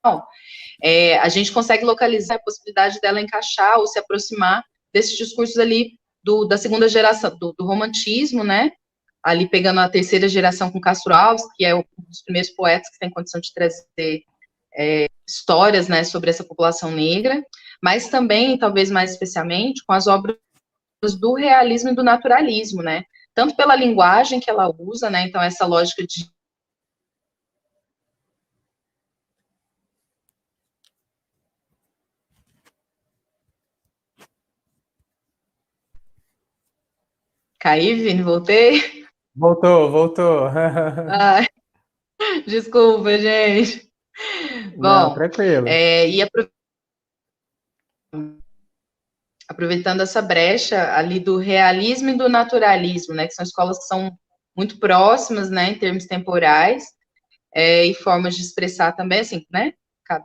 a gente consegue localizar a possibilidade dela encaixar ou se aproximar desses discursos ali da segunda geração, do romantismo, né, ali pegando a terceira geração com Castro Alves, que é um dos primeiros poetas que tem condição de trazer histórias, né, sobre essa população negra, mas também, talvez mais especialmente, com as obras do realismo e do naturalismo, né, tanto pela linguagem que ela usa, né, então essa lógica de caí, Vini, voltei? Voltou. Ai, desculpa, gente. Não, Bom, tranquilo. e aproveitando essa brecha ali do realismo e do naturalismo, né, que são escolas que são muito próximas, né, em termos temporais, e formas de expressar também, assim, né,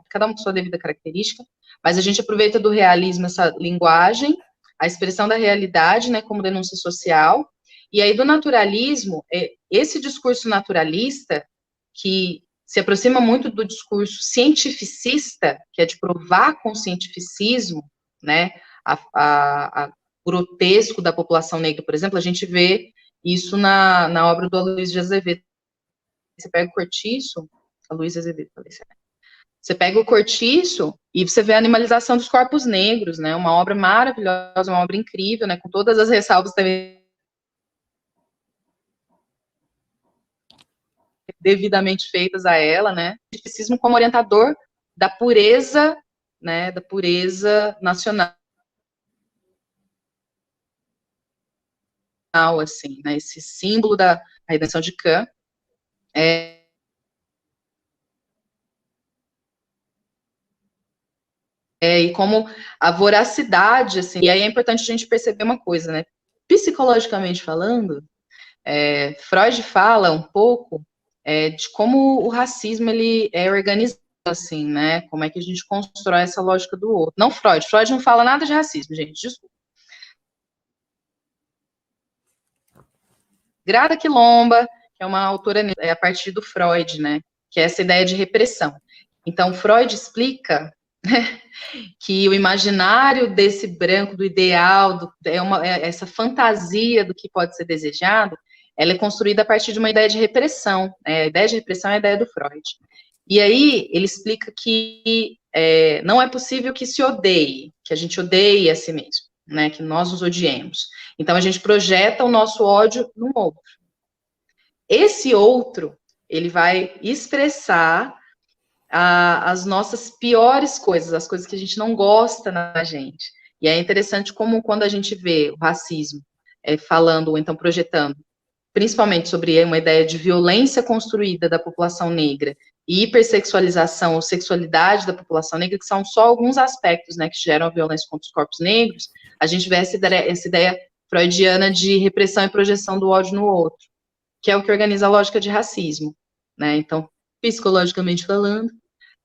cada um com sua devida característica, mas a gente aproveita do realismo essa linguagem, a expressão da realidade, né, como denúncia social, e aí do naturalismo, esse discurso naturalista, que se aproxima muito do discurso cientificista, que é de provar com o cientificismo, né, a grotesco da população negra, por exemplo, a gente vê isso na obra do Aloysio de Azevedo. Você pega o Cortiço, Aloysio Azevedo, falei certo. Você pega o Cortiço e você vê a animalização dos corpos negros, né, uma obra maravilhosa, uma obra incrível, né, com todas as ressalvas também devidamente feitas a ela, né, o cientificismo como orientador da pureza, né, da pureza nacional, assim, né, esse símbolo da redenção de Kant, e como a voracidade, assim, e aí é importante a gente perceber uma coisa, né, psicologicamente falando, Freud fala um pouco de como o racismo, ele é organizado, assim, né, como é que a gente constrói essa lógica do outro. Não Freud não fala nada de racismo, gente, desculpa. Grada Quilomba, que é uma autora a partir do Freud, né, que é essa ideia de repressão. Então, Freud explica, né, que o imaginário desse branco, do ideal, essa fantasia do que pode ser desejado, ela é construída a partir de uma ideia de repressão. A ideia de repressão é a ideia do Freud. E aí, ele explica que não é possível que se odeie, que a gente odeie a si mesmo, né, que nós nos odiemos. Então, a gente projeta o nosso ódio no outro. Esse outro, ele vai expressar as nossas piores coisas, as coisas que a gente não gosta na gente. E é interessante como quando a gente vê o racismo falando, ou então projetando, principalmente sobre uma ideia de violência construída da população negra e hipersexualização ou sexualidade da população negra, que são só alguns aspectos, né, que geram a violência contra os corpos negros, a gente vê essa ideia freudiana de repressão e projeção do ódio no outro, que é o que organiza a lógica de racismo, né? Então, psicologicamente falando,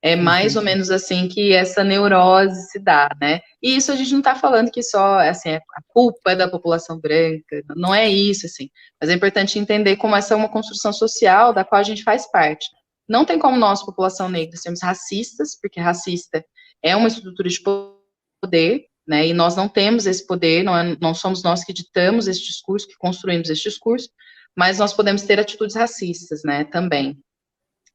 é mais ou menos assim que essa neurose se dá, né? E isso a gente não está falando que só, assim, a culpa é da população branca, não é isso, assim. Mas é importante entender como essa é uma construção social da qual a gente faz parte. Não tem como nós, população negra, sermos racistas, porque racista é uma estrutura de poder, né? E nós não temos esse poder, não somos nós que ditamos esse discurso, que construímos esse discurso, mas nós podemos ter atitudes racistas, né, também.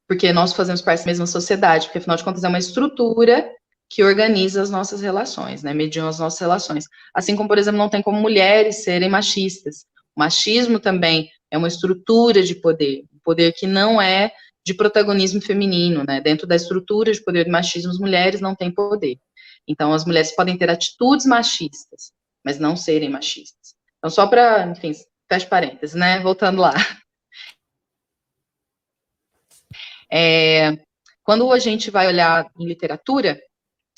Porque nós fazemos parte da mesma sociedade, porque afinal de contas é uma estrutura que organiza as nossas relações, né, mediam as nossas relações. Assim como, por exemplo, não tem como mulheres serem machistas. O machismo também é uma estrutura de poder, um poder que não é de protagonismo feminino, né, dentro da estrutura de poder do machismo, as mulheres não têm poder. Então, as mulheres podem ter atitudes machistas, mas não serem machistas. Então, só para, enfim, fecha parênteses, né, voltando lá. Quando a gente vai olhar em literatura,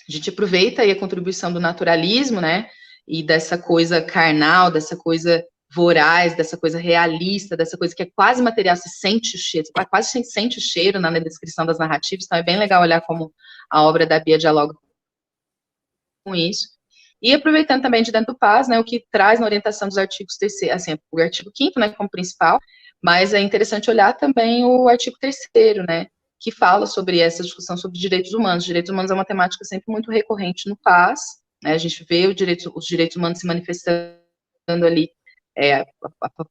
A gente aproveita aí a contribuição do naturalismo, né, e dessa coisa carnal, dessa coisa voraz, dessa coisa realista, dessa coisa que é quase material, se sente o cheiro, você quase sente o cheiro na descrição das narrativas, então é bem legal olhar como a obra da Bia dialoga com isso. E aproveitando também de dentro do PAS, né, o que traz na orientação dos artigos terceiro, assim, o artigo 5º, né, como principal, mas é interessante olhar também o artigo 3º, né, que fala sobre essa discussão sobre direitos humanos. Direitos humanos é uma temática sempre muito recorrente no PAS, né, a gente vê os direitos humanos se manifestando ali,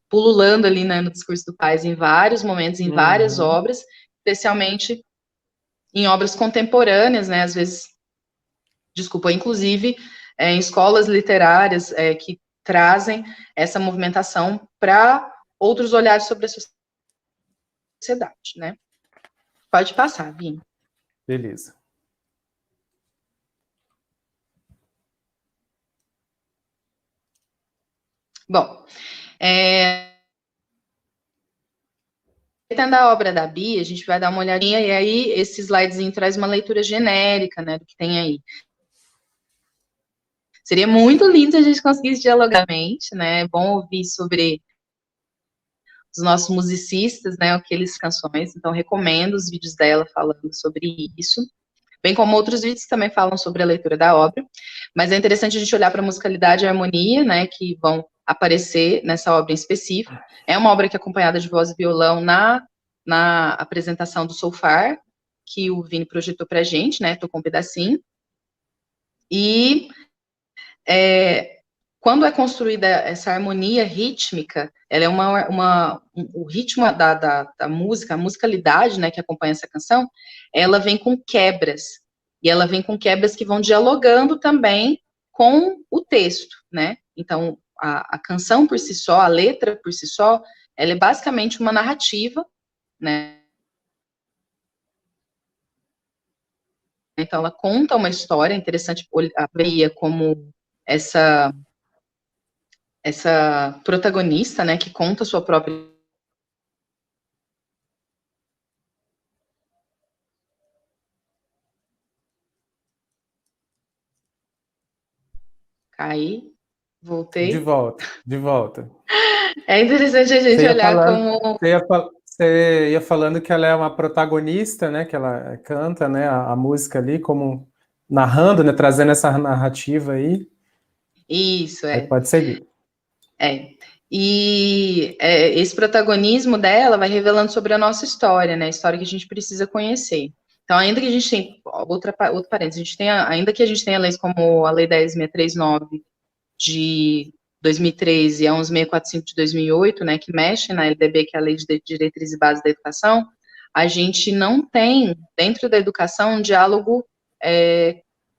pululando ali, né, no discurso do PAS em vários momentos, em várias obras, especialmente em obras contemporâneas, né, às vezes, inclusive, em escolas literárias que trazem essa movimentação para outros olhares sobre a sociedade, né? Pode passar, Vini. Beleza. Bom, tendo a obra da Bia, a gente vai dar uma olhadinha, e aí esse slidezinho traz uma leitura genérica, né, do que tem aí. Seria muito lindo se a gente conseguisse dialogar, né? É bom ouvir sobre os nossos musicistas, né? Aqueles canções. Então, recomendo os vídeos dela falando sobre isso. Bem como outros vídeos que também falam sobre a leitura da obra. Mas é interessante a gente olhar para a musicalidade e a harmonia, né? Que vão aparecer nessa obra em específico. É uma obra que é acompanhada de voz e violão na apresentação do Soulfar, que o Vini projetou para a gente, né? Tocou um pedacinho. E quando é construída essa harmonia rítmica, ela é o ritmo da música, a musicalidade, né, que acompanha essa canção, ela vem com quebras, e ela vem com quebras que vão dialogando também com o texto, né, então a canção por si só, a letra por si só, ela é basicamente uma narrativa, né, então ela conta uma história, é interessante ver como essa protagonista, né, que conta a sua própria. Caí, De voltei. volta, de volta. É interessante a gente olhar como. Você ia falando que ela é uma protagonista, né? Que ela canta, né? A música ali, como narrando, né? Trazendo essa narrativa aí. Isso, Aí pode seguir. E esse protagonismo dela vai revelando sobre a nossa história, né? A história que a gente precisa conhecer. Então, ainda que a gente tenha, outro parênteses, ainda que a gente tenha leis como a Lei 10.639 de 2013 e a 11.645 de 2008, né, que mexe na LDB, que é a Lei de Diretrizes e Bases da Educação, a gente não tem, dentro da educação, um diálogo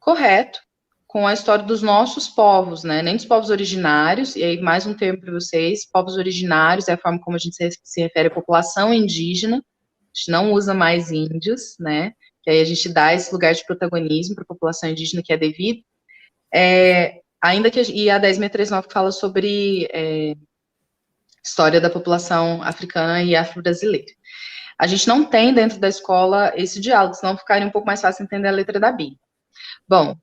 correto com a história dos nossos povos, né, nem dos povos originários, e aí mais um termo para vocês, povos originários é a forma como a gente se refere à população indígena, a gente não usa mais índios, né, que aí a gente dá esse lugar de protagonismo para a população indígena que é devido, ainda que, e a 10.639 fala sobre história da população africana e afro-brasileira. A gente não tem dentro da escola esse diálogo, senão ficaria um pouco mais fácil entender a letra da Bíblia. Bom,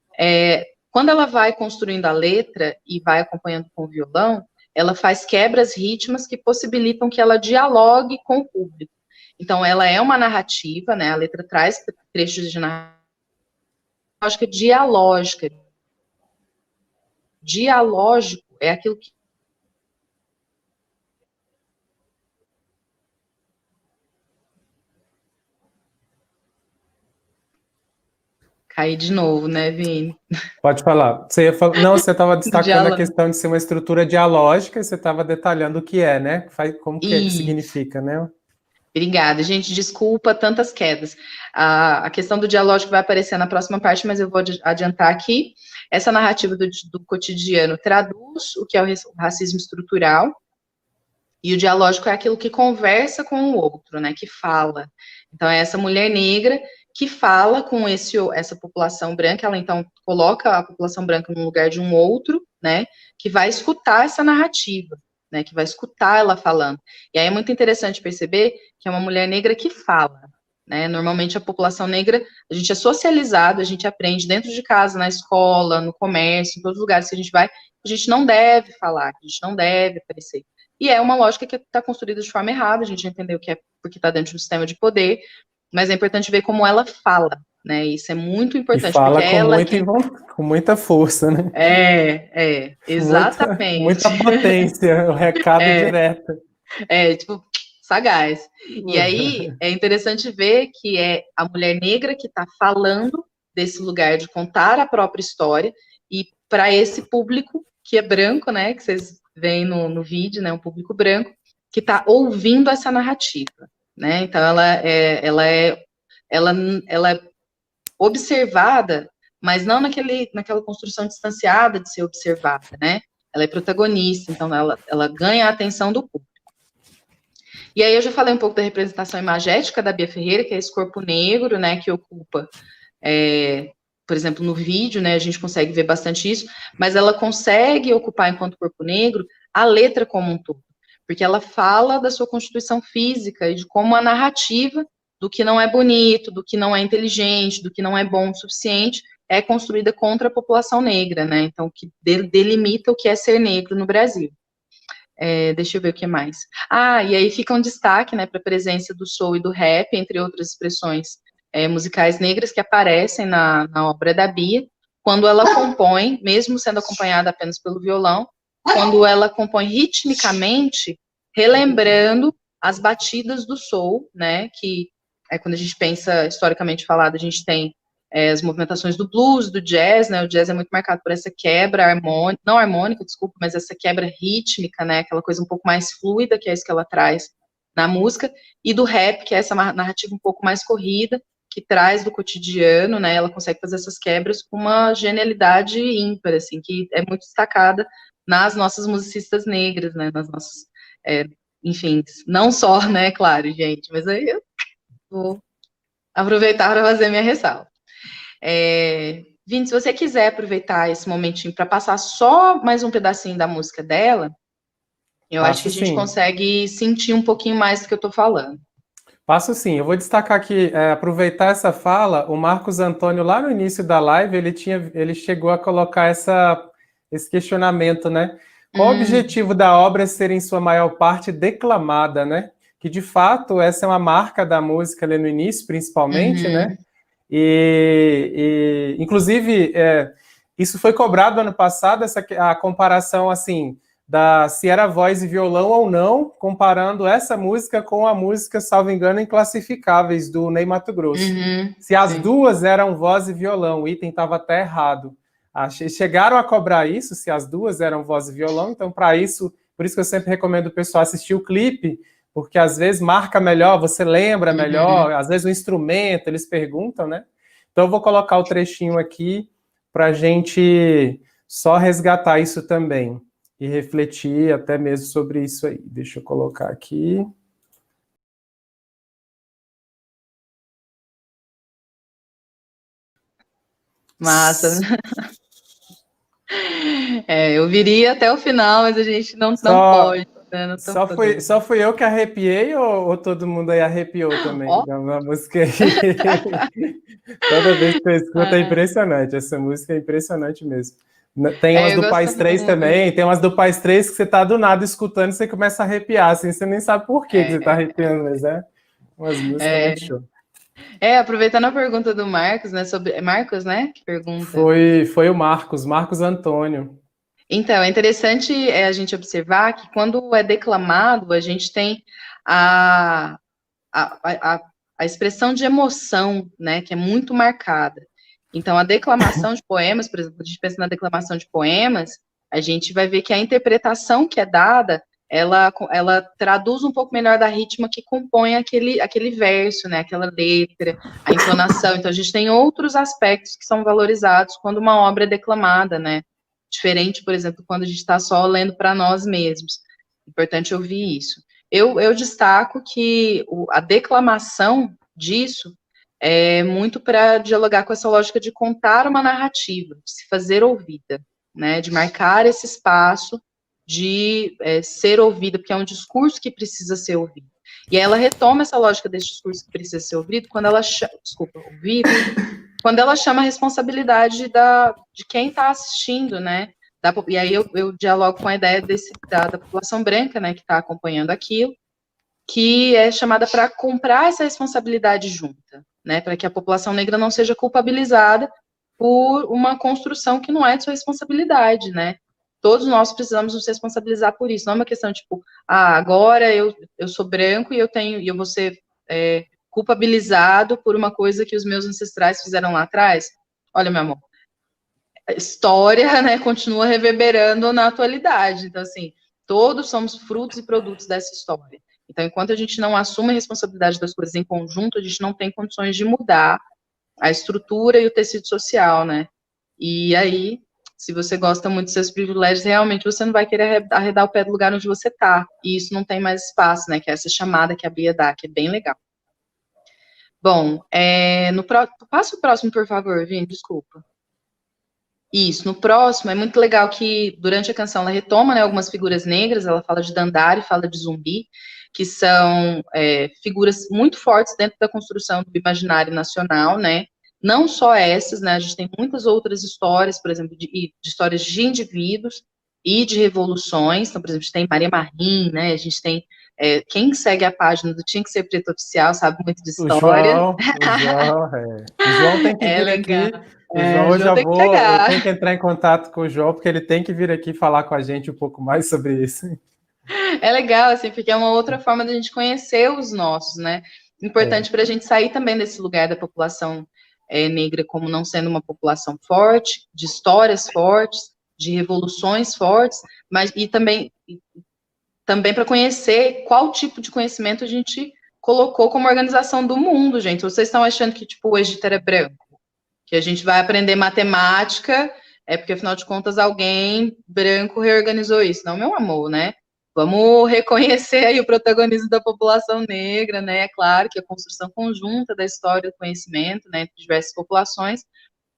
quando ela vai construindo a letra e vai acompanhando com o violão, ela faz quebras rítmicas que possibilitam que ela dialogue com o público. Então, ela é uma narrativa, né? A letra traz trechos de narrativa dialógica. Dialógico é aquilo que caí de novo, né, Vini? Pode falar. Não, você estava destacando a questão de ser uma estrutura dialógica e você estava detalhando o que é, né? Como que significa, né? Obrigada, gente, desculpa tantas quedas. A questão do dialógico vai aparecer na próxima parte, mas eu vou adiantar aqui. Essa narrativa do cotidiano traduz o que é o racismo estrutural, e o dialógico é aquilo que conversa com o outro, né, que fala. Então, é essa mulher negra que fala com essa população branca, ela então coloca a população branca no lugar de um outro, né, que vai escutar essa narrativa, né, que vai escutar ela falando. E aí é muito interessante perceber que é uma mulher negra que fala. né? Normalmente a população negra, a gente é socializado, a gente aprende dentro de casa, na escola, no comércio, em todos os lugares que a gente vai, a gente não deve falar, a gente não deve aparecer. E é uma lógica que está construída de forma errada, a gente entendeu que é porque está dentro do sistema de poder, mas é importante ver como ela fala, né? Isso é muito E importante, porque fala é com ela muita, que... com muita força, né? Exatamente. Muita potência, o recado direto. Tipo, sagaz. E aí, é interessante ver que é a mulher negra que está falando desse lugar de contar a própria história, e para esse público que é branco, né, que vocês veem no vídeo, né, um público branco, que está ouvindo essa narrativa, né, então ela é observada, mas não naquela construção distanciada de ser observada, né, ela é protagonista, então ela ganha a atenção do público. E aí eu já falei um pouco da representação imagética da Bia Ferreira, que é esse corpo negro, né, que ocupa, por exemplo, no vídeo, né, a gente consegue ver bastante isso, mas ela consegue ocupar, enquanto corpo negro, a letra como um todo, porque ela fala da sua constituição física e de como a narrativa do que não é bonito, do que não é inteligente, do que não é bom o suficiente, é construída contra a população negra, né, então que delimita o que é ser negro no Brasil. Deixa eu ver o que mais. E aí fica um destaque, né, para a presença do soul e do rap, entre outras expressões musicais negras que aparecem na obra da Bia, quando ela compõe, mesmo sendo acompanhada apenas pelo violão, quando ela compõe ritmicamente, relembrando as batidas do soul, né, que quando a gente pensa historicamente falado, a gente tem as movimentações do blues, do jazz, né, o jazz é muito marcado por essa quebra harmônica, não harmônica, desculpa, mas essa quebra rítmica, né, aquela coisa um pouco mais fluida, que é isso que ela traz na música, e do rap, que é essa narrativa um pouco mais corrida, que traz do cotidiano, né, ela consegue fazer essas quebras com uma genialidade ímpar, assim, que é muito destacada nas nossas musicistas negras, né, nas nossas, enfim, não só, né, claro, gente, mas aí eu vou aproveitar para fazer minha ressalva. Vini, se você quiser aproveitar esse momentinho para passar só mais um pedacinho da música dela, eu acho que a gente consegue sentir um pouquinho mais do que eu estou falando. Passo sim. Eu vou destacar aqui, aproveitar essa fala, o Marcos Antônio, lá no início da live, ele chegou a colocar esse questionamento, né? Qual o objetivo da obra ser, em sua maior parte, declamada, né? Que, de fato, essa é uma marca da música ali no início, principalmente, né? Inclusive, isso foi cobrado ano passado, a comparação, assim, se era voz e violão ou não, comparando essa música com a música, salvo engano, Inclassificáveis, do Ney Matogrosso. Se as duas eram voz e violão, o item estava até errado. Chegaram a cobrar isso, se as duas eram voz e violão, então, por isso que eu sempre recomendo o pessoal assistir o clipe, porque às vezes marca melhor, você lembra melhor, às vezes o instrumento, eles perguntam, né? Então eu vou colocar o trechinho aqui para a gente só resgatar isso também e refletir até mesmo sobre isso aí. Deixa eu colocar aqui. Massa. Eu viria até o final, mas a gente não pode. Né? Só fui eu que arrepiei ou todo mundo aí arrepiou também? Na música aí. Toda vez que eu escuto é impressionante. Essa música é impressionante mesmo. Tem umas do Pais 3 também, tem umas do Pais 3 que você tá do nada escutando e você começa a arrepiar, assim, você nem sabe por que você tá arrepiando, mas umas músicas muito show. Aproveitando a pergunta do Marcos, né, sobre... Marcos, né, que pergunta? Foi o Marcos Antônio. Então, é interessante a gente observar que quando é declamado, a gente tem a expressão de emoção, né, que é muito marcada. Então, a declamação de poemas, por exemplo, a gente pensa na declamação de poemas, a gente vai ver que a interpretação que é dada, ela traduz um pouco melhor da ritmo que compõe aquele verso, né, aquela letra, a entonação. Então, a gente tem outros aspectos que são valorizados quando uma obra é declamada, né, diferente, por exemplo, quando a gente está só lendo para nós mesmos. Importante ouvir isso. Eu destaco que a declamação disso é muito para dialogar com essa lógica de contar uma narrativa, de se fazer ouvida, né, de marcar esse espaço de ser ouvida, porque é um discurso que precisa ser ouvido. E aí ela retoma essa lógica desse discurso que precisa ser ouvido quando ela chama, quando ela chama a responsabilidade de quem está assistindo, né? E aí eu dialogo com a ideia da população branca, né, que está acompanhando aquilo, que é chamada para comprar essa responsabilidade junta, né, para que a população negra não seja culpabilizada por uma construção que não é de sua responsabilidade, né? Todos nós precisamos nos responsabilizar por isso. Não é uma questão tipo, agora eu sou branco e eu vou ser culpabilizado por uma coisa que os meus ancestrais fizeram lá atrás. Olha, meu amor, a história, né, continua reverberando na atualidade. Então, assim, todos somos frutos e produtos dessa história. Então, enquanto a gente não assume a responsabilidade das coisas em conjunto, a gente não tem condições de mudar a estrutura e o tecido social, né? E aí, se você gosta muito dos seus privilégios, realmente você não vai querer arredar o pé do lugar onde você está. E isso não tem mais espaço, né? Que é essa chamada que a Bia dá, que é bem legal. Bom, passa o próximo, por favor, Vini, desculpa. Isso, no próximo, é muito legal que durante a canção ela retoma, né, algumas figuras negras, ela fala de Dandara e fala de Zumbi, que são figuras muito fortes dentro da construção do imaginário nacional, né, não só essas, né, a gente tem muitas outras histórias, por exemplo, de histórias de indivíduos e de revoluções, então, por exemplo, a gente tem Maria Marim, né, a gente tem, quem segue a página do Tinha Que Ser Preto Oficial sabe muito de história. O João tem que É vir legal. aqui. O João, O João tem que eu pegar. tenho que entrar em contato com o João, porque ele tem que vir aqui falar com a gente um pouco mais sobre isso. É legal, assim, porque é uma outra forma da gente conhecer os nossos, né? Importante para a gente sair também desse lugar da população negra como não sendo uma população forte, de histórias fortes, de revoluções fortes, mas e também para conhecer qual tipo de conhecimento a gente colocou como organização do mundo, gente. Vocês estão achando que, tipo, o Egito era branco? Que a gente vai aprender matemática, porque, afinal de contas, alguém branco reorganizou isso. Não, meu amor, né? Vamos reconhecer aí o protagonismo da população negra, né? É claro que a construção conjunta da história do conhecimento, né, entre diversas populações,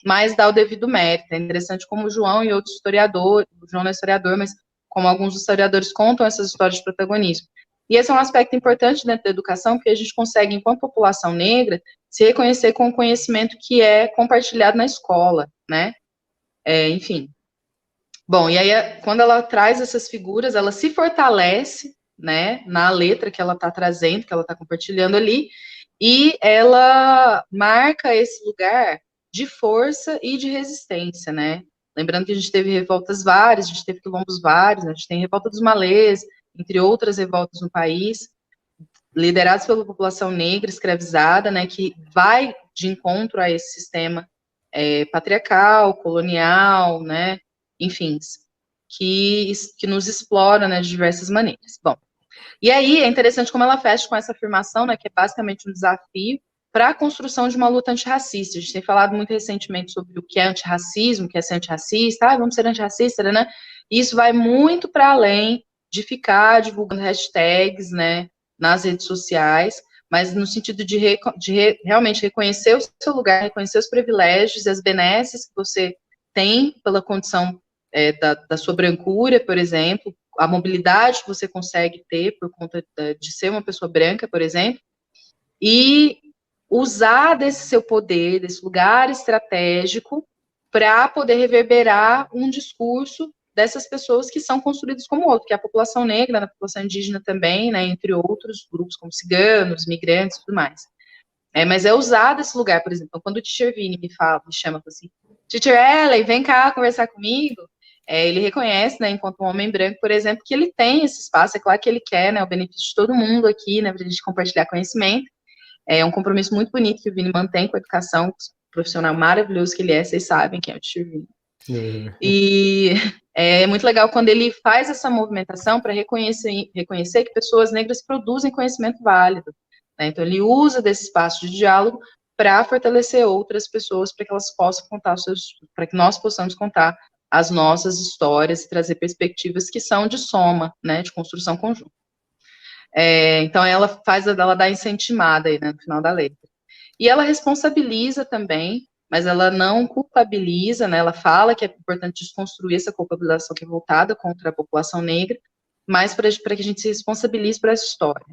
mas dá o devido mérito. É interessante como o João e outros historiadores, o João não é historiador, mas como alguns historiadores contam essas histórias de protagonismo. E esse é um aspecto importante dentro da educação, porque a gente consegue, enquanto população negra, se reconhecer com o conhecimento que é compartilhado na escola, né? Enfim. Bom, e aí, quando ela traz essas figuras, ela se fortalece, né, na letra que ela está trazendo, que ela está compartilhando ali, e ela marca esse lugar de força e de resistência, né? Lembrando que a gente teve revoltas várias, a gente teve quilombos vários, né? A gente tem revolta dos malês, entre outras revoltas no país, liderados pela população negra escravizada, né, que vai de encontro a esse sistema patriarcal, colonial, né, enfim, que nos explora, né, de diversas maneiras. Bom, e aí é interessante como ela fecha com essa afirmação, né, que é basicamente um desafio para a construção de uma luta antirracista. A gente tem falado muito recentemente sobre o que é antirracismo, o que é ser antirracista, vamos ser antirracistas, né? E isso vai muito para além de ficar divulgando hashtags, né, nas redes sociais, mas no sentido de realmente reconhecer o seu lugar, reconhecer os privilégios e as benesses que você tem pela condição da sua brancura, por exemplo, a mobilidade que você consegue ter por conta de ser uma pessoa branca, por exemplo, e usar desse seu poder, desse lugar estratégico, para poder reverberar um discurso dessas pessoas que são construídas como outro, que é a população negra, a população indígena também, né, entre outros grupos como ciganos, migrantes e tudo mais. Mas é usar desse lugar, por exemplo, quando o Teacher Vini me chama assim, Teacher Ellen, vem cá conversar comigo, ele reconhece, né, enquanto um homem branco, por exemplo, que ele tem esse espaço, é claro que ele quer, né, o benefício de todo mundo aqui, né, para a gente compartilhar conhecimento, é um compromisso muito bonito que o Vini mantém com a educação, profissional maravilhoso que ele é, vocês sabem quem é o Teacher Vini. E é muito legal quando ele faz essa movimentação para reconhecer que pessoas negras produzem conhecimento válido, né? Então ele usa desse espaço de diálogo para fortalecer outras pessoas, para que elas possam contar para que nós possamos contar as nossas histórias e trazer perspectivas que são de soma, né, de construção conjunta. Então ela dá essa incentivada aí, né, no final da letra. E ela responsabiliza também, mas ela não culpabiliza, né? Ela fala que é importante desconstruir essa culpabilização que é voltada contra a população negra, mas para que a gente se responsabilize por essa história.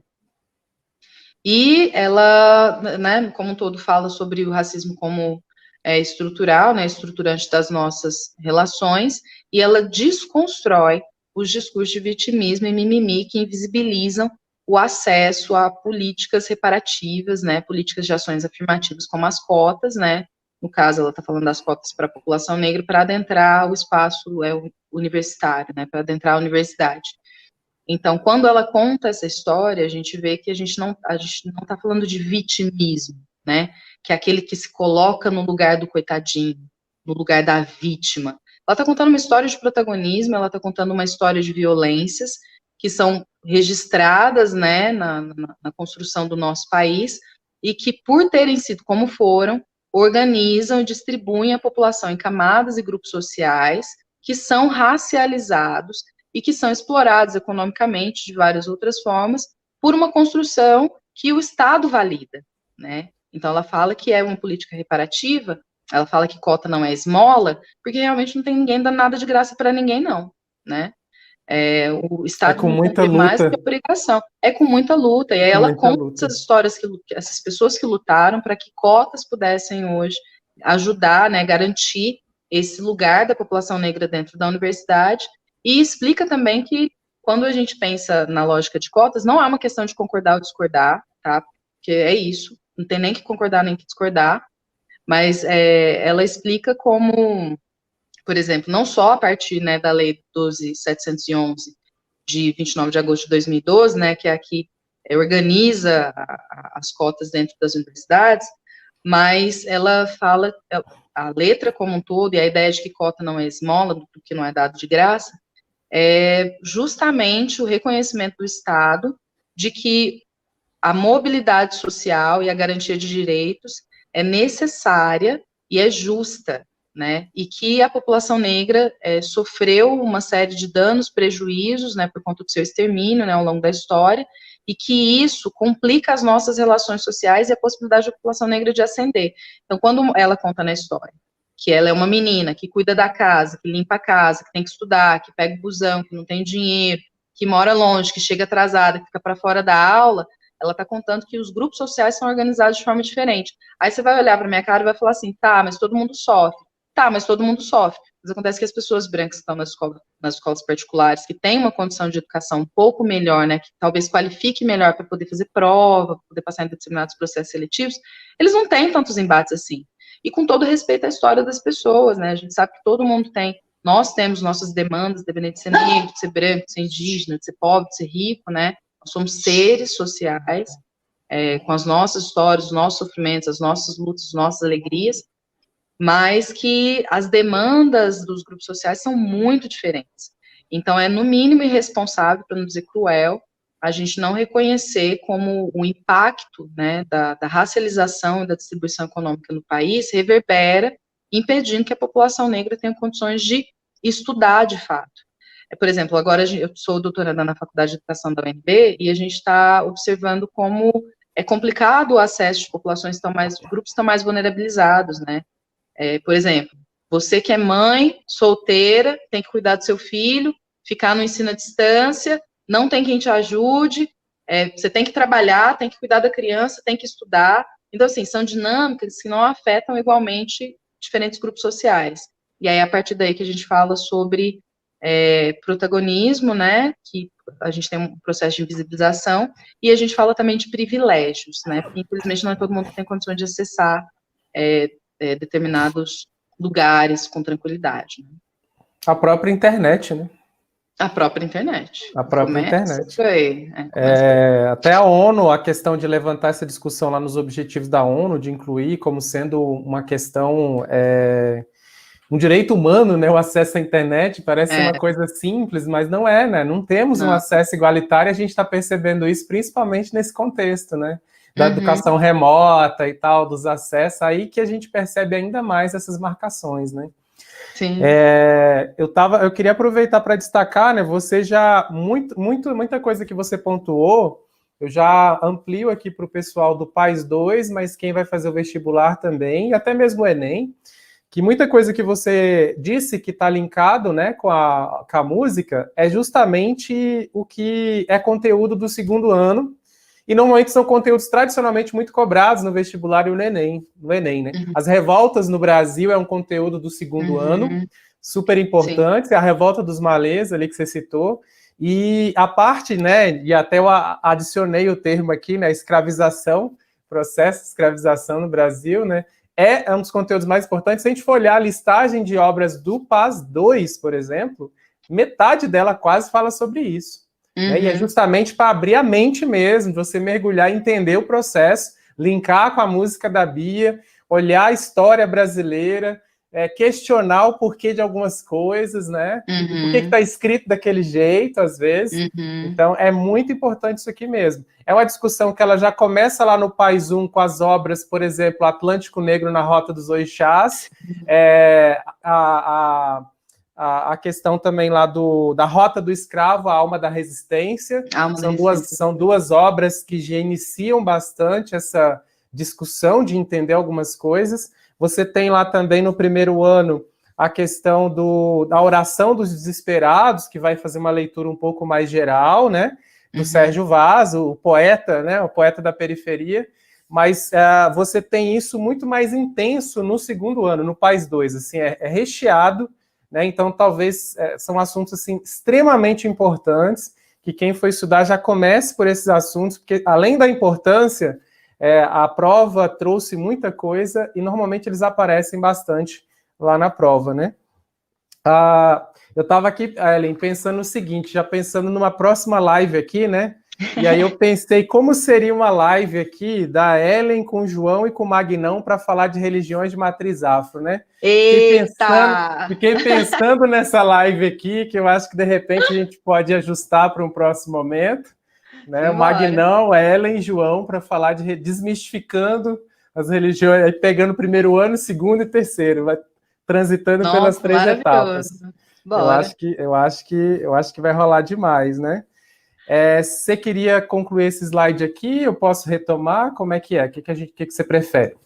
E ela, né, como um todo, fala sobre o racismo como estrutural, né, estruturante das nossas relações, e ela desconstrói os discursos de vitimismo e mimimi que invisibilizam o acesso a políticas reparativas, né, políticas de ações afirmativas como as cotas, né, no caso ela está falando das cotas para a população negra para adentrar o espaço universitário, né, para adentrar a universidade. Então, quando ela conta essa história, a gente vê que a gente não está falando de vitimismo, né? Que é aquele que se coloca no lugar do coitadinho, no lugar da vítima. Ela está contando uma história de protagonismo, ela está contando uma história de violências que são registradas, né, na construção do nosso país e que, por terem sido como foram, organizam e distribuem a população em camadas e grupos sociais que são racializados e que são explorados economicamente de várias outras formas por uma construção que o Estado valida, né? Então ela fala que é uma política reparativa, ela fala que cota não é esmola, porque realmente não tem ninguém dando nada de graça para ninguém não, né? O É Estado com não muita cumpre mais do que luta. a obrigação. É com muita luta. E aí Com ela muita conta luta. essas histórias essas pessoas que lutaram para que cotas pudessem hoje ajudar, né, garantir esse lugar da população negra dentro da universidade, e explica também que quando a gente pensa na lógica de cotas, não é uma questão de concordar ou discordar, tá? Porque é isso, não tem nem que concordar nem que discordar, mas ela explica como, por exemplo, não só a partir, né, da Lei 12.711, de 29 de agosto de 2012, né, que é a que organiza as cotas dentro das universidades, mas ela fala, a letra como um todo, e a ideia de que cota não é esmola, do que não é dado de graça, é justamente o reconhecimento do Estado de que a mobilidade social e a garantia de direitos é necessária e é justa, né? E que a população negra sofreu uma série de danos, prejuízos, né, por conta do seu extermínio, né, ao longo da história, e que isso complica as nossas relações sociais e a possibilidade da população negra de ascender. Então, quando ela conta na história que ela é uma menina que cuida da casa, que limpa a casa, que tem que estudar, que pega o busão, que não tem dinheiro, que mora longe, que chega atrasada, que fica para fora da aula, ela está contando que os grupos sociais são organizados de forma diferente. Aí você vai olhar para minha cara e vai falar assim, tá, mas todo mundo sofre. Tá, mas todo mundo sofre. Mas acontece que as pessoas brancas que estão nas escolas particulares, que têm uma condição de educação um pouco melhor, né, que talvez qualifique melhor para poder fazer prova, para poder passar em determinados processos seletivos, eles não têm tantos embates assim. E com todo respeito à história das pessoas, né, a gente sabe que todo mundo tem, nós temos nossas demandas, independente de ser negro, de ser branco, de ser indígena, de ser pobre, de ser rico, né, nós somos seres sociais, com as nossas histórias, os nossos sofrimentos, as nossas lutas, as nossas alegrias, mas que as demandas dos grupos sociais são muito diferentes. Então, é no mínimo irresponsável, para não dizer cruel, a gente não reconhecer como o impacto, né, da racialização e da distribuição econômica no país reverbera, impedindo que a população negra tenha condições de estudar de fato. Por exemplo, agora eu sou doutoranda na Faculdade de Educação da UNB e a gente está observando como é complicado o acesso de populações grupos estão mais vulnerabilizados, né? Por exemplo, você que é mãe, solteira, tem que cuidar do seu filho, ficar no ensino à distância, não tem quem te ajude, você tem que trabalhar, tem que cuidar da criança, tem que estudar. Então, assim, são dinâmicas que não afetam igualmente diferentes grupos sociais. E aí, a partir daí que a gente fala sobre protagonismo, né, que a gente tem um processo de invisibilização, e a gente fala também de privilégios, né, porque infelizmente não é todo mundo que tem condições de acessar determinados lugares com tranquilidade. Né? A própria internet, né? A própria internet. A própria Começa internet. por aí. Começa por aí. Até a ONU, a questão de levantar essa discussão lá nos objetivos da ONU, de incluir como sendo uma questão, um direito humano, né? O acesso à internet parece uma coisa simples, mas não é, né? Não temos um acesso igualitário, a gente está percebendo isso principalmente nesse contexto, né? Da educação remota e tal, dos acessos, aí que a gente percebe ainda mais essas marcações, né? Sim. Eu queria aproveitar para destacar, né? Você já, muita coisa que você pontuou, eu já amplio aqui para o pessoal do PAS 2, mas quem vai fazer o vestibular também, e até mesmo o Enem, que muita coisa que você disse que está linkado, né, com a música, é justamente o que é conteúdo do segundo ano, e normalmente são conteúdos tradicionalmente muito cobrados no vestibular e no Enem, né? As revoltas no Brasil é um conteúdo do segundo ano, super importante, sim. A revolta dos malês ali que você citou, e a parte, né, e até eu adicionei o termo aqui, né, escravização, processo de escravização no Brasil, né, é um dos conteúdos mais importantes. Se a gente for olhar a listagem de obras do PAS 2, por exemplo, metade dela quase fala sobre isso. Né? E é justamente para abrir a mente mesmo, você mergulhar e entender o processo, linkar com a música da Bia, olhar a história brasileira, questionar o porquê de algumas coisas, né? Por que está escrito daquele jeito, às vezes. Então, é muito importante isso aqui mesmo. É uma discussão que ela já começa lá no PAS 1 com as obras, por exemplo, Atlântico Negro na Rota dos Orixás, a questão também lá da Rota do Escravo, a Alma da Resistência. São duas obras que já iniciam bastante essa discussão de entender algumas coisas. Você tem lá também no primeiro ano a questão da oração dos desesperados, que vai fazer uma leitura um pouco mais geral, né? Do Sérgio Vaz, o poeta, né? O poeta da periferia. Mas você tem isso muito mais intenso no segundo ano, no PAS 2, assim, é recheado, né? Então, talvez são assuntos assim, extremamente importantes, que quem for estudar já comece por esses assuntos, porque além da importância, a prova trouxe muita coisa e normalmente eles aparecem bastante lá na prova, né? Eu estava aqui, Ellen, pensando no seguinte, já pensando numa próxima live aqui, né? E aí eu pensei como seria uma live aqui da Ellen com o João e com o Magnão para falar de religiões de matriz afro, né? Fiquei pensando nessa live aqui, que eu acho que de repente a gente pode ajustar para um próximo momento, né? O Magnão, Ellen e João para falar de desmistificando as religiões, aí pegando o primeiro ano, segundo e terceiro, vai transitando pelas três etapas. Eu acho que vai rolar demais, né? Você queria concluir esse slide aqui? Eu posso retomar? Como é que é? O que você prefere?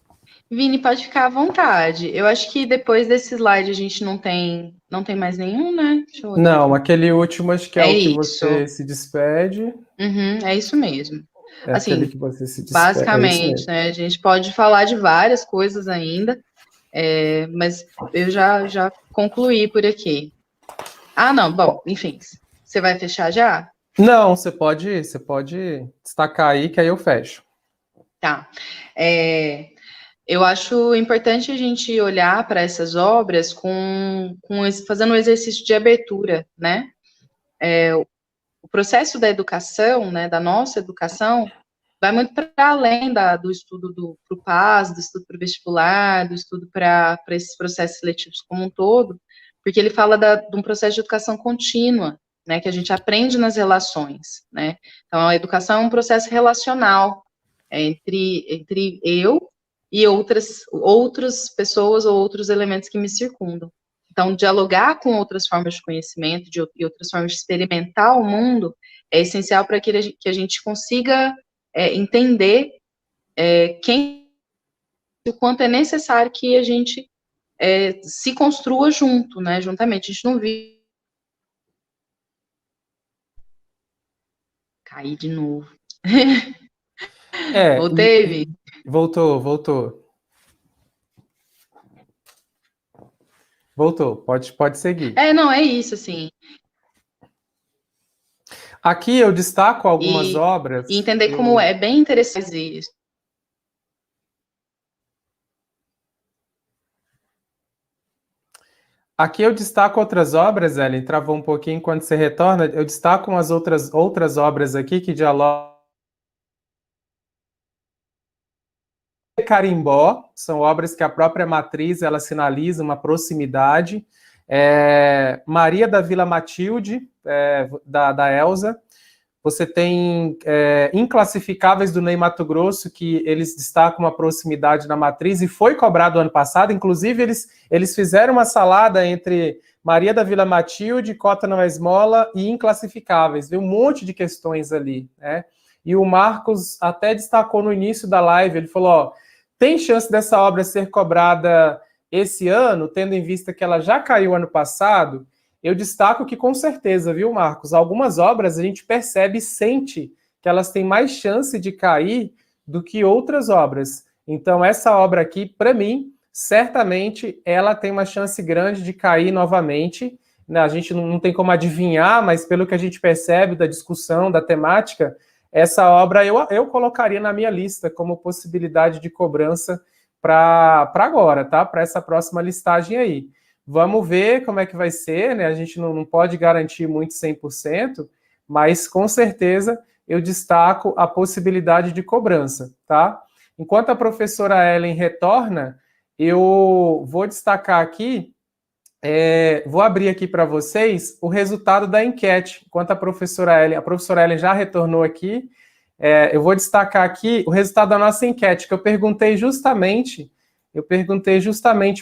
Vini, pode ficar à vontade. Eu acho que depois desse slide a gente não tem mais nenhum, né? Não, aquele último acho que é o que você se despede. É isso mesmo. Assim, aquele que você se despede. Basicamente, né? A gente pode falar de várias coisas ainda, mas eu já concluí por aqui. Não, bom, enfim. Você vai fechar já? Não, você pode destacar aí que aí eu fecho. Tá. Eu acho importante a gente olhar para essas obras fazendo um exercício de abertura, né? O processo da educação, né, da nossa educação, vai muito para além do estudo para o PAS, do estudo para o vestibular, do estudo para esses processos seletivos como um todo, porque ele fala de um processo de educação contínua, né, que a gente aprende nas relações, né? Então, a educação é um processo relacional entre eu e outras pessoas ou outros elementos que me circundam. Então, dialogar com outras formas de conhecimento e outras formas de experimentar o mundo é essencial para que a gente consiga entender o quanto é necessário que a gente se construa junto, né? Juntamente. A gente não vive. Caí de novo. Voltei, Vi? Voltou. Voltou, pode seguir. Não, é isso, assim. Aqui eu destaco algumas obras. E entender como é bem interessante isso. Aqui eu destaco outras obras, Ellen, travou um pouquinho quando você retorna. Eu destaco umas outras obras aqui que dialogam. Carimbó, são obras que a própria matriz ela sinaliza uma proximidade. Maria da Vila Matilde, da Elza. Você tem Inclassificáveis do Ney Matogrosso, que eles destacam uma proximidade na matriz, e foi cobrado ano passado. Inclusive, eles fizeram uma salada entre Maria da Vila Matilde, Cota Não é Esmola e Inclassificáveis. Veio um monte de questões ali, né? E o Marcos até destacou no início da live, ele falou, tem chance dessa obra ser cobrada esse ano, tendo em vista que ela já caiu ano passado? Eu destaco que com certeza, viu, Marcos? Algumas obras a gente percebe e sente que elas têm mais chance de cair do que outras obras. Então, essa obra aqui, para mim, certamente ela tem uma chance grande de cair novamente. A gente não tem como adivinhar, mas pelo que a gente percebe da discussão, da temática, essa obra eu colocaria na minha lista como possibilidade de cobrança para agora, tá? Para essa próxima listagem aí. Vamos ver como é que vai ser, né? A gente não pode garantir muito 100%, mas com certeza eu destaco a possibilidade de cobrança, tá? Enquanto a professora Ellen retorna, eu vou destacar aqui, vou abrir aqui para vocês o resultado da enquete. Enquanto a professora Ellen já retornou aqui, eu vou destacar aqui o resultado da nossa enquete, que eu perguntei justamente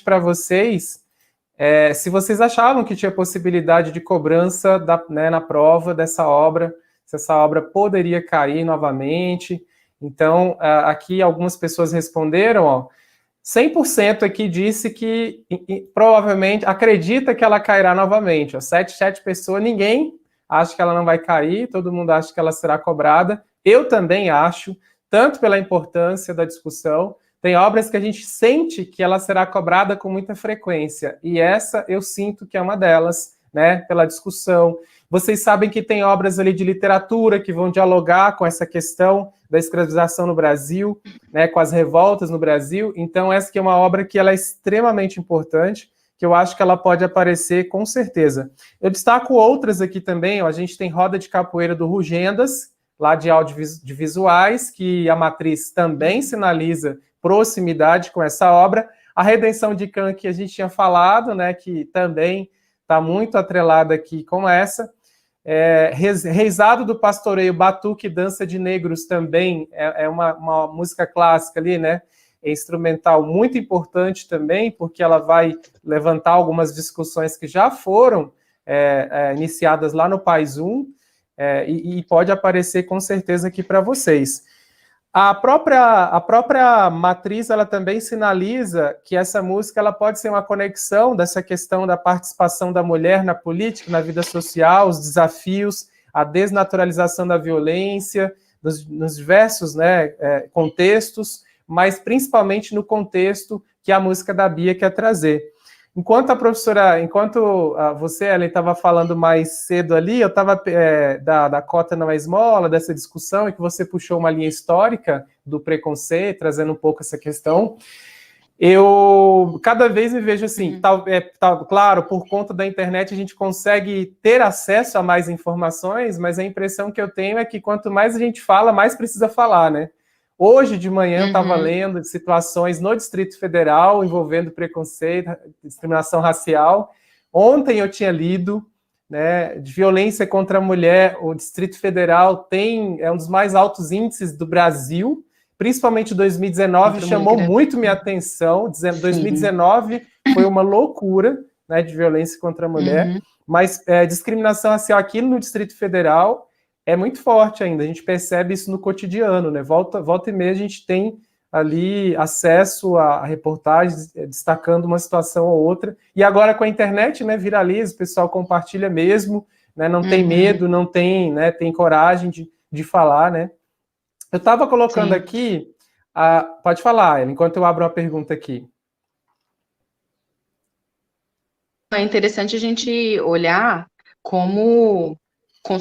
para vocês se vocês achavam que tinha possibilidade de cobrança na prova dessa obra, se essa obra poderia cair novamente. Então, aqui algumas pessoas responderam, ó, 100% aqui disse que provavelmente acredita que ela cairá novamente. Ó, 7 pessoas, ninguém acha que ela não vai cair, todo mundo acha que ela será cobrada. Eu também acho, tanto pela importância da discussão, tem obras que a gente sente que ela será cobrada com muita frequência, e essa eu sinto que é uma delas, né, pela discussão. Vocês sabem que tem obras ali de literatura que vão dialogar com essa questão da escravização no Brasil, né, com as revoltas no Brasil. Então, essa aqui é uma obra que ela é extremamente importante, que eu acho que ela pode aparecer com certeza. Eu destaco outras aqui também, ó, a gente tem Roda de Capoeira do Rugendas, lá de audiovisuais, que a matriz também sinaliza proximidade com essa obra. A Redenção de Cã, que a gente tinha falado, né, que também está muito atrelada aqui com essa. Reisado do Pastoreio, Batuque, Dança de Negros também é uma música clássica ali, né? É instrumental muito importante também, porque ela vai levantar algumas discussões que já foram iniciadas lá no País 1, e pode aparecer com certeza aqui para vocês. A própria matriz, ela também sinaliza que essa música ela pode ser uma conexão dessa questão da participação da mulher na política, na vida social, os desafios, a desnaturalização da violência, nos diversos, né, contextos, mas principalmente no contexto que a música da Bia quer trazer. Enquanto você, Ellen, estava falando mais cedo ali, eu estava da cota na esmola, dessa discussão, e que você puxou uma linha histórica do preconceito, trazendo um pouco essa questão. Eu cada vez me vejo assim, claro, por conta da internet a gente consegue ter acesso a mais informações, mas a impressão que eu tenho é que quanto mais a gente fala, mais precisa falar, né? Hoje de manhã eu estava lendo de situações no Distrito Federal envolvendo preconceito, discriminação racial. Ontem eu tinha lido, né, de violência contra a mulher. O Distrito Federal tem um dos mais altos índices do Brasil, principalmente 2019, chamou muito minha atenção. 2019 foi uma loucura, né, de violência contra a mulher, mas discriminação racial aqui no Distrito Federal é muito forte ainda, a gente percebe isso no cotidiano, né? Volta e meia a gente tem ali acesso a reportagens destacando uma situação ou outra, e agora com a internet, né, viraliza, o pessoal compartilha mesmo, né, não tem medo, não tem, né, tem coragem de falar, né? Eu estava colocando aqui, pode falar, Ellen, enquanto eu abro uma pergunta aqui. É interessante a gente olhar como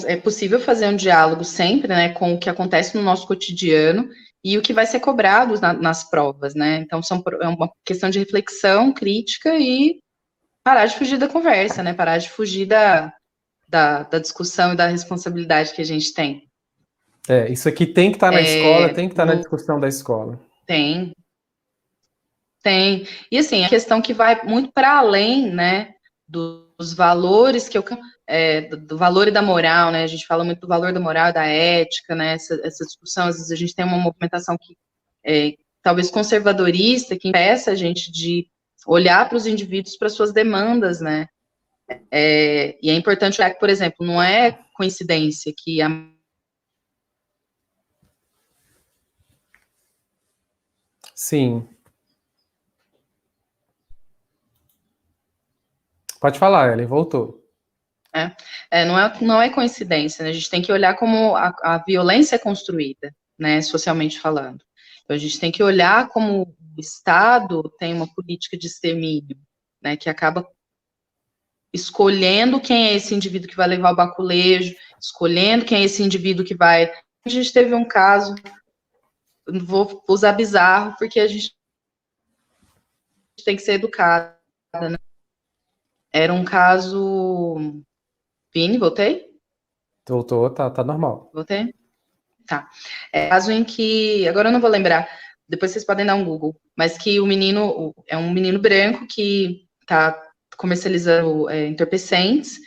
é possível fazer um diálogo sempre, né, com o que acontece no nosso cotidiano e o que vai ser cobrado nas provas, né? Então, é uma questão de reflexão crítica e parar de fugir da conversa, né? Parar de fugir da discussão e da responsabilidade que a gente tem. Isso aqui tem que estar na escola, tem que estar na discussão da escola. Tem. E, assim, a questão que vai muito para além, né, dos valores do valor e da moral, né? A gente fala muito do valor da moral e da ética, né? Essa discussão, às vezes a gente tem uma movimentação que talvez conservadorista, que impeça a gente de olhar para os indivíduos, para suas demandas, né? E é importante olhar que, por exemplo, não é coincidência que Sim. Pode falar, Ellen, voltou. Não é coincidência, né? A gente tem que olhar como a violência é construída, né, socialmente falando. Então, a gente tem que olhar como o Estado tem uma política de extermínio, né, que acaba escolhendo quem é esse indivíduo que vai levar o baculejo, escolhendo quem é esse indivíduo que vai... A gente teve um caso, vou usar bizarro, porque a gente tem que ser educada, né? Era um caso... Vini, voltei? Voltou, tá normal. Voltei? Tá. É um caso em que... Agora eu não vou lembrar, depois vocês podem dar um Google, mas que o menino... É um menino branco que tá comercializando entorpecentes,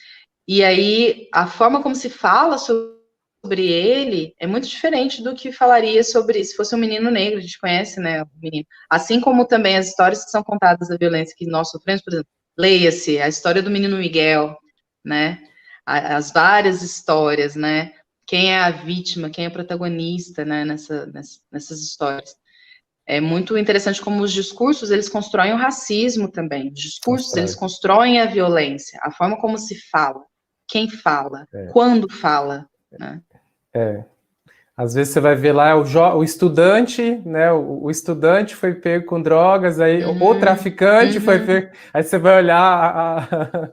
e aí a forma como se fala sobre ele é muito diferente do que falaria sobre se fosse um menino negro. A gente conhece, né, o menino. Assim como também as histórias que são contadas da violência que nós sofremos, por exemplo, leia-se a história do menino Miguel, né, as várias histórias, né, quem é a vítima, quem é o protagonista, né, nessas histórias. É muito interessante como os discursos, eles constroem o racismo também. Os discursos, eles constroem a violência, a forma como se fala, quem fala, quando fala, né? Às vezes você vai ver lá o estudante, né? O estudante foi pego com drogas, aí o traficante foi pego. Aí você vai olhar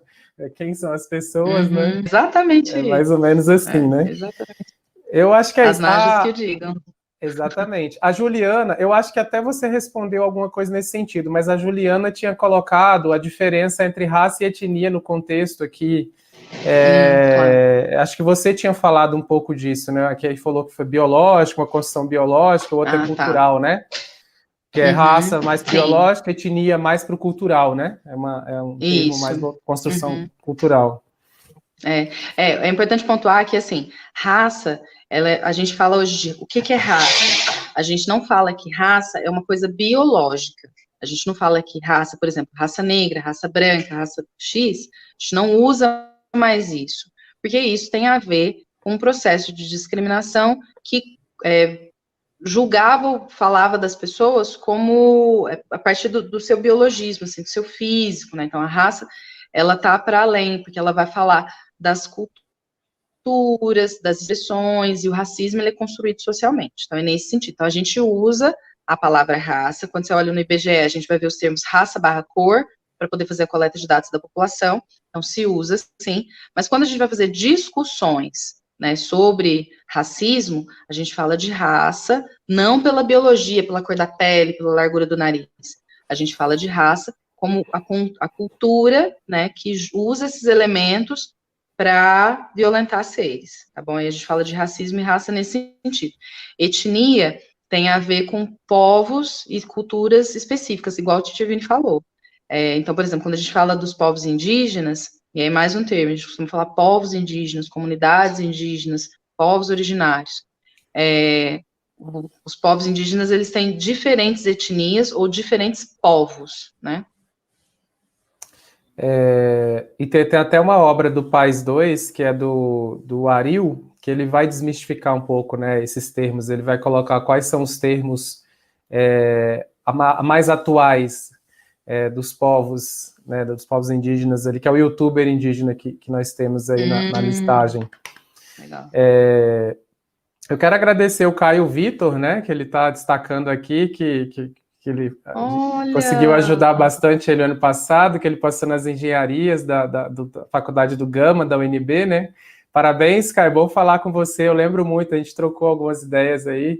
quem são as pessoas, né? Exatamente. É mais ou menos assim, né? Exatamente. Eu acho que as najas que o digam. Exatamente. A Juliana, eu acho que até você respondeu alguma coisa nesse sentido, mas a Juliana tinha colocado a diferença entre raça e etnia no contexto aqui. Claro. Acho que você tinha falado um pouco disso, né? Que aí falou que foi biológico, uma construção biológica, outra é cultural, né? Que é raça mais biológica, etnia mais para o cultural, né? É um termo mais construção cultural. É importante pontuar que, assim, raça, a gente fala hoje de o que é raça? A gente não fala que raça é uma coisa biológica. A gente não fala que raça, por exemplo, raça negra, raça branca, raça X, a gente não usa mais isso, porque isso tem a ver com um processo de discriminação que julgava, falava das pessoas como a partir do seu biologismo, assim, do seu físico, né? Então, a raça, ela tá para além, porque ela vai falar das culturas, das expressões, e o racismo ele é construído socialmente. Então, é nesse sentido. Então, a gente usa a palavra raça. Quando você olha no IBGE, a gente vai ver os termos raça/cor, para poder fazer a coleta de dados da população. Então, se usa, sim. Mas quando a gente vai fazer discussões, né, sobre racismo, a gente fala de raça, não pela biologia, pela cor da pele, pela largura do nariz. A gente fala de raça como a cultura, né, que usa esses elementos para violentar seres, tá bom? E a gente fala de racismo e raça nesse sentido. Etnia tem a ver com povos e culturas específicas, igual o Tio Vini falou. Então, por exemplo, quando a gente fala dos povos indígenas, e aí mais um termo, a gente costuma falar povos indígenas, comunidades indígenas, povos originários. Os povos indígenas, eles têm diferentes etnias ou diferentes povos, né? E tem até uma obra do Pais 2, que é do Aril, que ele vai desmistificar um pouco, né, esses termos, ele vai colocar quais são os termos mais atuais dos povos, né, dos povos indígenas, ali, que é o youtuber indígena que nós temos aí na listagem. Legal. Eu quero agradecer o Caio Vitor, né, que ele está destacando aqui, que ele conseguiu ajudar bastante ele ano passado, que ele passou nas engenharias da Faculdade do Gama, da UNB, né? Parabéns, Caio, bom falar com você, eu lembro muito, a gente trocou algumas ideias aí,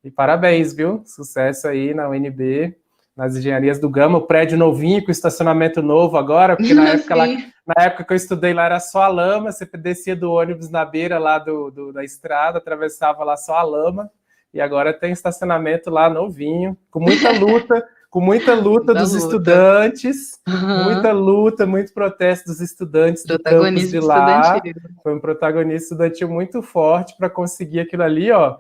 e parabéns, viu? Sucesso aí na UNB, nas engenharias do Gama, o prédio novinho, com estacionamento novo agora, porque na época que eu estudei lá era só a lama, você descia do ônibus na beira lá da estrada, atravessava lá só a lama, e agora tem estacionamento lá novinho, com muita luta dos estudantes, muita luta, muito protesto dos estudantes do campus de lá. Foi um protagonista estudantil muito forte para conseguir aquilo ali, ó.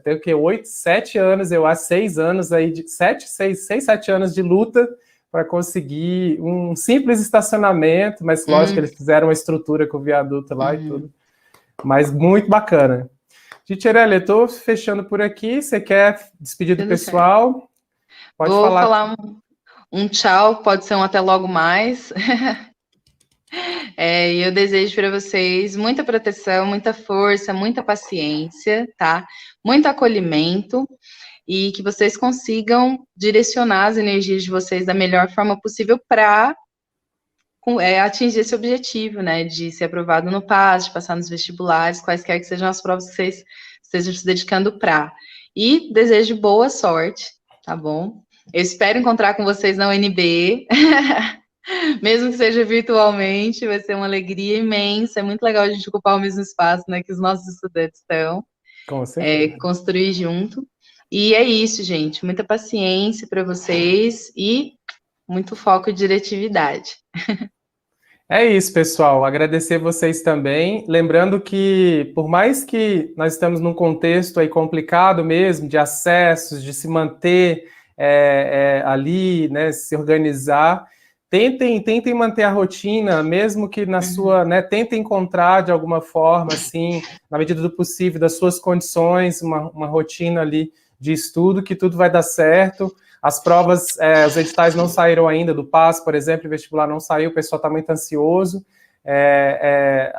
Tem o quê? 7 anos, eu acho, 6 anos aí, 7 anos de luta para conseguir um simples estacionamento, mas lógico que eles fizeram uma estrutura com o viaduto lá e tudo. Mas muito bacana. Titirelli, eu estou fechando por aqui. Você quer despedir do pessoal? Pode Vou falar. Um tchau, pode ser um até logo mais. E eu desejo para vocês muita proteção, muita força, muita paciência, tá? Muito acolhimento e que vocês consigam direcionar as energias de vocês da melhor forma possível para atingir esse objetivo, né? De ser aprovado no PAS, de passar nos vestibulares, quaisquer que sejam as provas que vocês estejam se dedicando para. E desejo boa sorte, tá bom? Eu espero encontrar com vocês na UNB. Mesmo que seja virtualmente, vai ser uma alegria imensa. É muito legal a gente ocupar o mesmo espaço, né, que os nossos estudantes estão. Com certeza. Construir junto. E é isso, gente. Muita paciência para vocês e muito foco e diretividade. É isso, pessoal. Agradecer vocês também. Lembrando que, por mais que nós estamos num contexto aí complicado mesmo, de acessos, de se manter ali, né, se organizar, tentem manter a rotina, mesmo que na sua, né, tentem encontrar de alguma forma, assim, na medida do possível, das suas condições, uma rotina ali de estudo, que tudo vai dar certo. As provas, os editais não saíram ainda, do PAS, por exemplo, o vestibular não saiu, o pessoal está muito ansioso.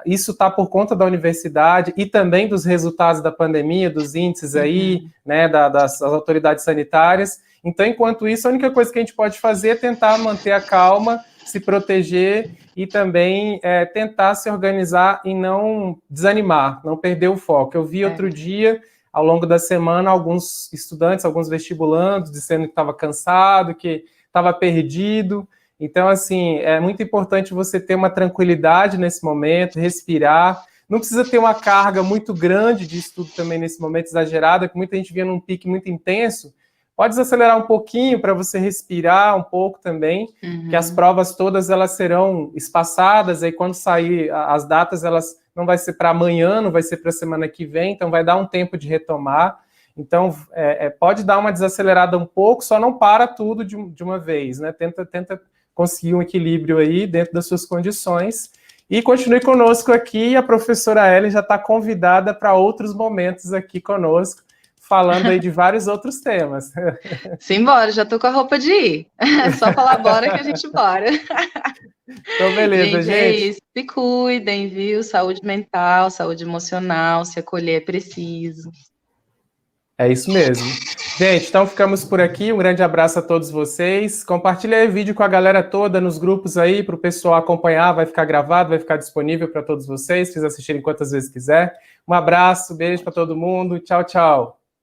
Isso está por conta da universidade e também dos resultados da pandemia, dos índices aí, né, das autoridades sanitárias. Então, enquanto isso, a única coisa que a gente pode fazer é tentar manter a calma, se proteger e também tentar se organizar e não desanimar, não perder o foco. Eu vi outro dia, ao longo da semana, alguns estudantes, alguns vestibulandos, dizendo que estava cansado, que estava perdido. Então, assim, é muito importante você ter uma tranquilidade nesse momento, respirar. Não precisa ter uma carga muito grande de estudo também nesse momento, exagerada, que muita gente vinha num pique muito intenso. Pode desacelerar um pouquinho para você respirar um pouco também, que as provas todas elas serão espaçadas, aí quando sair as datas, elas não vai ser para amanhã, não vai ser para a semana que vem, então vai dar um tempo de retomar. Então, pode dar uma desacelerada um pouco, só não para tudo de uma vez, né? Tenta conseguir um equilíbrio aí dentro das suas condições. E continue conosco aqui, a professora Ellen já está convidada para outros momentos aqui conosco, falando aí de vários outros temas. Simbora, já tô com a roupa de ir. É só falar bora que a gente bora. Então, beleza, gente. É isso. Se cuidem, viu? Saúde mental, saúde emocional, se acolher é preciso. É isso mesmo. Gente, então ficamos por aqui. Um grande abraço a todos vocês. Compartilha aí o vídeo com a galera toda nos grupos aí, para o pessoal acompanhar. Vai ficar gravado, vai ficar disponível para todos vocês, vocês assistirem quantas vezes quiser. Um abraço, beijo para todo mundo. Tchau, tchau.